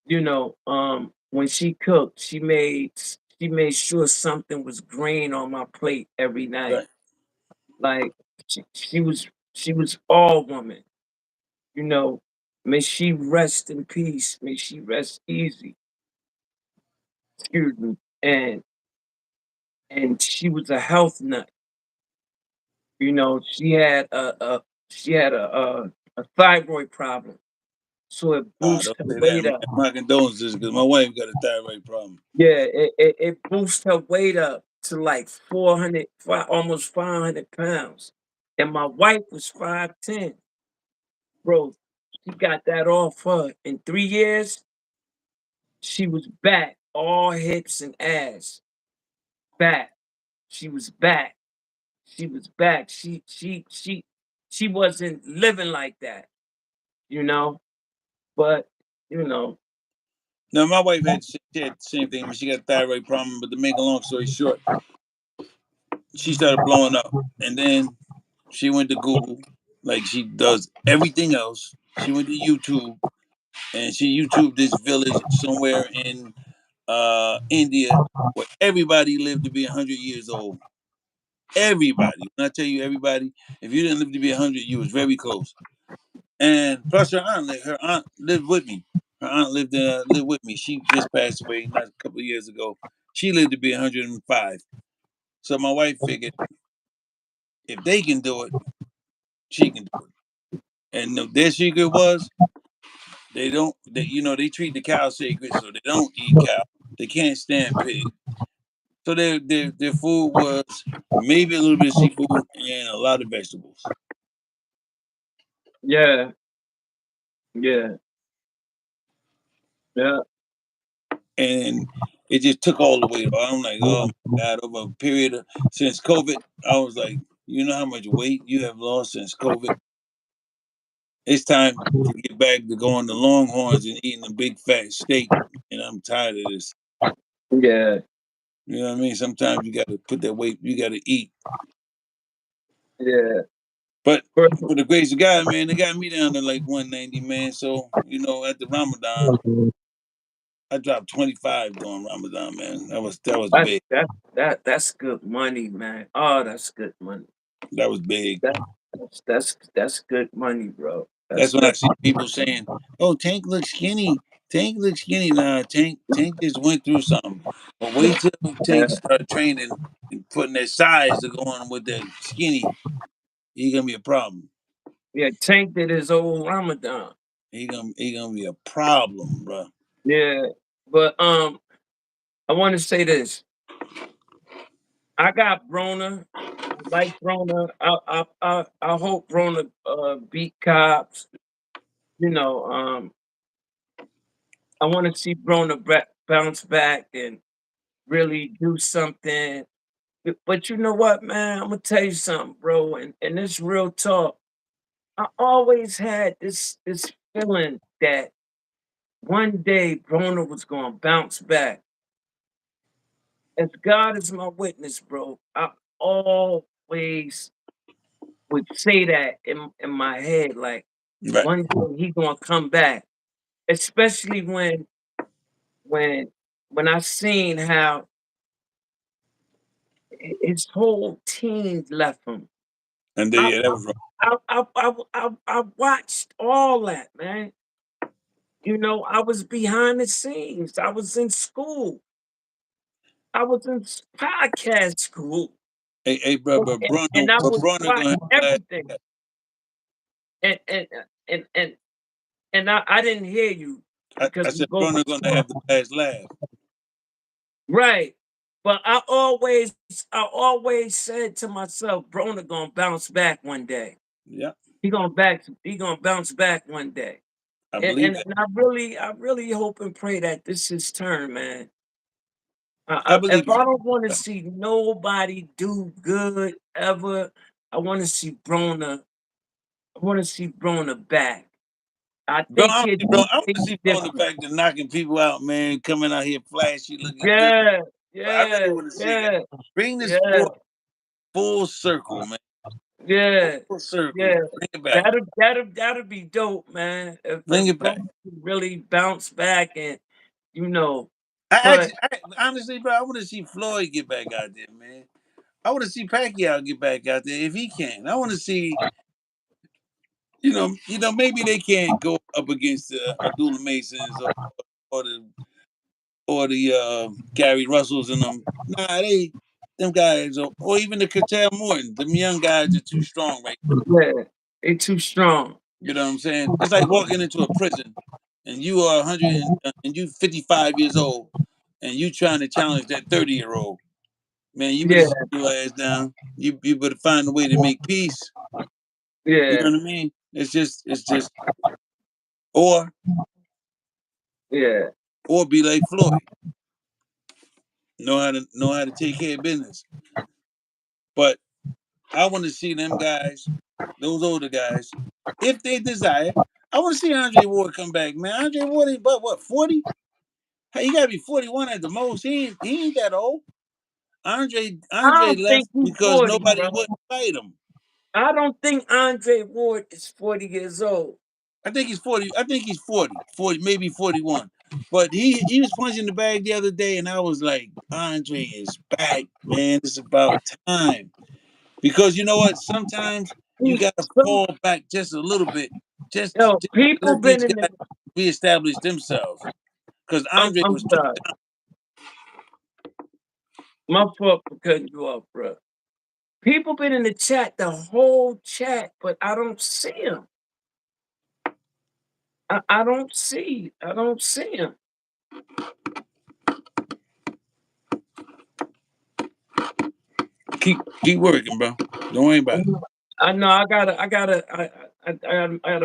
when she cooked, she made sure something was green on my plate every night. Right. Like she was all woman, you know. May she rest in peace. May she rest easy. Excuse me. And she was a health nut. She had a thyroid problem, so it Ah, boosts don't her say that, weight man. up. My condolences, because my wife got a thyroid problem. Yeah, it boosts her weight up to like 400, almost 500 pounds. And my wife was 5'10". Bro, she got that off her. In 3 years, she was back, all hips and ass. Back. She was back. She was back. She wasn't living like that, you know? But, you know, No, my wife she had the same thing. She got a thyroid problem, but to make a long story short, she started blowing up. And then she went to Google, like she does everything else. She went to YouTube, and she YouTube this village somewhere in India where everybody lived to be 100 years old. Everybody. When I tell you everybody, if you didn't live to be 100, you was very close. And plus, her aunt lived with me. Her aunt lived with me. She just passed away not a couple of years ago. She lived to be 105. So my wife figured if they can do it, she can do it. And their secret was they treat the cow sacred, so they don't eat cow. They can't stand pig. So their food was maybe a little bit of seafood and a lot of vegetables. yeah, yeah, yeah, And it just took all the weight off. I'm like, oh my God, over a period of since COVID, I was like, you know how much weight you have lost since COVID? It's time to get back to going to Longhorns and eating a big fat steak. And I'm tired of this. yeah, You know what I mean? Sometimes you gotta put that weight, you gotta eat. yeah. But First, for the grace of God, man, they got me down to like 190, man. So, after Ramadan, I dropped 25 during Ramadan, man. That was That's big. that's good money, man. Oh, that's good money. That was big. That's good money, bro. That's That's when I good. see people saying, "Oh, Tank looks skinny. Tank looks skinny." Nah, Tank just went through something. But wait till Yeah, Tank start training and putting that size to go on with that skinny. He gonna be a problem. yeah. Tank did his old Ramadan. He gonna be a problem, bro. Yeah, but I want to say this. I got Broner. I like Broner. I hope Broner beat Cobbs. You know, I want to see Broner bounce back and really do something. But you know what, man? I'm gonna tell you something, bro. And this real talk. I always had this feeling that one day Broner was gonna bounce back. As God is my witness, bro, I always would say that in my head, like Right. one day he gonna come back. Especially when when I seen how his whole team left him. And then, I yeah, that was wrong. I watched all that, man. You know, I was behind the scenes. I was in school. I was in podcast school, Hey, bro, but and I was Bruno gonna have watching the last. everything. And and and and I didn't hear you I because we said both Bruno gonna have the last laugh. right. But I always said to myself, Brona gonna bounce back one day. Yeah, He gonna bounce back one day. I And believe and, that. and I really hope and pray that this is turn, man. I If believe I it. don't want to see nobody do good ever, I want to see Brona. I want to see Brona back. I Bro, think he'd bro, do I want to things see Bruno different. back to knocking people out, man. Coming out here flashy, looking good. Yeah, I yeah, really want to see that. yeah, Bring this yeah, sport full circle, man. yeah, Full circle. yeah. Bring it back. That'll be dope, man. If Bring it back. Brona could really bounce back and you know, I but actually, honestly, bro, I want to see Floyd get back out there, man. I want to see Pacquiao get back out there if he can. I want to see, maybe they can't go up against the Abdullah Masons or the Gary Russells and them. Nah, them guys, or even the Cattell Morton. Them young guys are too strong right now. yeah, they too strong. You know what I'm saying? It's like walking into a prison and you are 100 and you 55 years old and you trying to challenge that 30-year-old. Man, you better Yeah, sit your ass down. You better find a way to make peace. You yeah, know what I mean? It's just or yeah, or be like Floyd. Know how to take care of business. But I want to see them guys, those older guys, if they desire. I want to see Andre Ward come back, man. Andre Ward is but what 40? Hey, he gotta be 41 at the most. He ain't that old. I Andre don't think left he's because 40, nobody bro. would fight him. I don't think Andre Ward is 40 years old. I think he's 40. I think he's 40, 40, maybe 41. But he was punching the bag the other day, and I was like, Andre is back, man. It's about time. Because you know what? Sometimes you He's gotta some fall back just a little bit, just, yo, just people let been these in the guys reestablish themselves. Because Andre I'm was too. sorry. My fault for cutting you off, bro. People been in the chat, the whole chat, but I don't see him. I don't see him. Keep working, bro. Don't worry about it. I know I gotta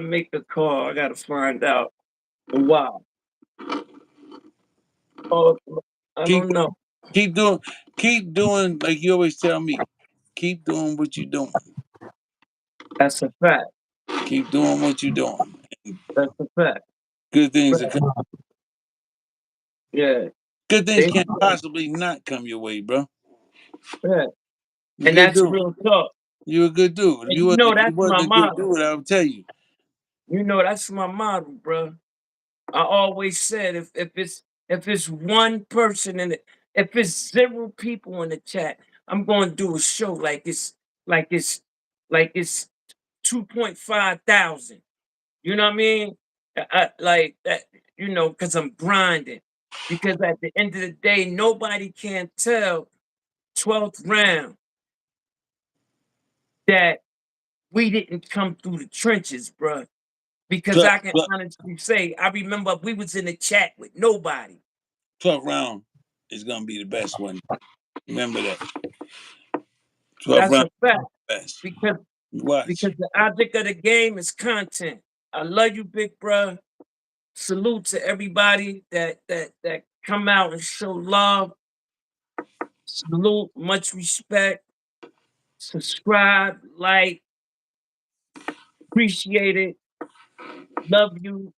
make a call. I gotta find out why. Oh, I Keep don't know. keep doing keep doing like you always tell me. Keep doing what you're doing. That's a fact. Keep doing what you're doing. That's a fact. Good things are Right. Yeah. good things They can't possibly not come your way, bro. yeah. You And good that's dude. real talk. You a good dude. If And you wasn't if you that's wasn't my a good motto. dude, I would tell you. That's my motto, bro. I always said if it's one person in it, if it's zero people in the chat, I'm going to do a show like it's like it's 2.5 thousand. You know what I mean? Like that, because I'm grinding. Because at the end of the day, nobody can tell 12th round that we didn't come through the trenches, bruh. Because 12, I can honestly say, I remember we was in the chat with nobody. 12th round is gonna be the best one. Remember that. 12th That's round a fact. best. Because Watch. because the object of the game is content. I love you, big bruh. Salute to everybody that come out and show love. Salute, much respect. Subscribe, like, appreciate it. Love you.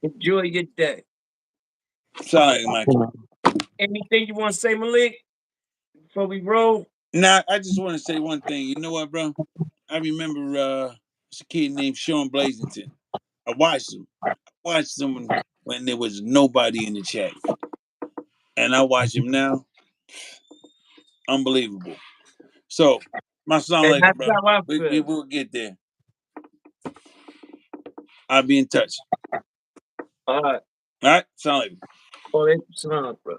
Enjoy your day. Sorry, Michael. Anything you want to say, Malik, before we roll? Now, I just want to say one thing. You know what, bro? I remember it's a kid named Sean Blazington. I watched him. I watched him when there was nobody in the chat. And I watch him now. Unbelievable. So, my son, And like, that's bro, how I we feel. will get there. I'll be in touch. All right. All right? Sound like Oh, that's bro.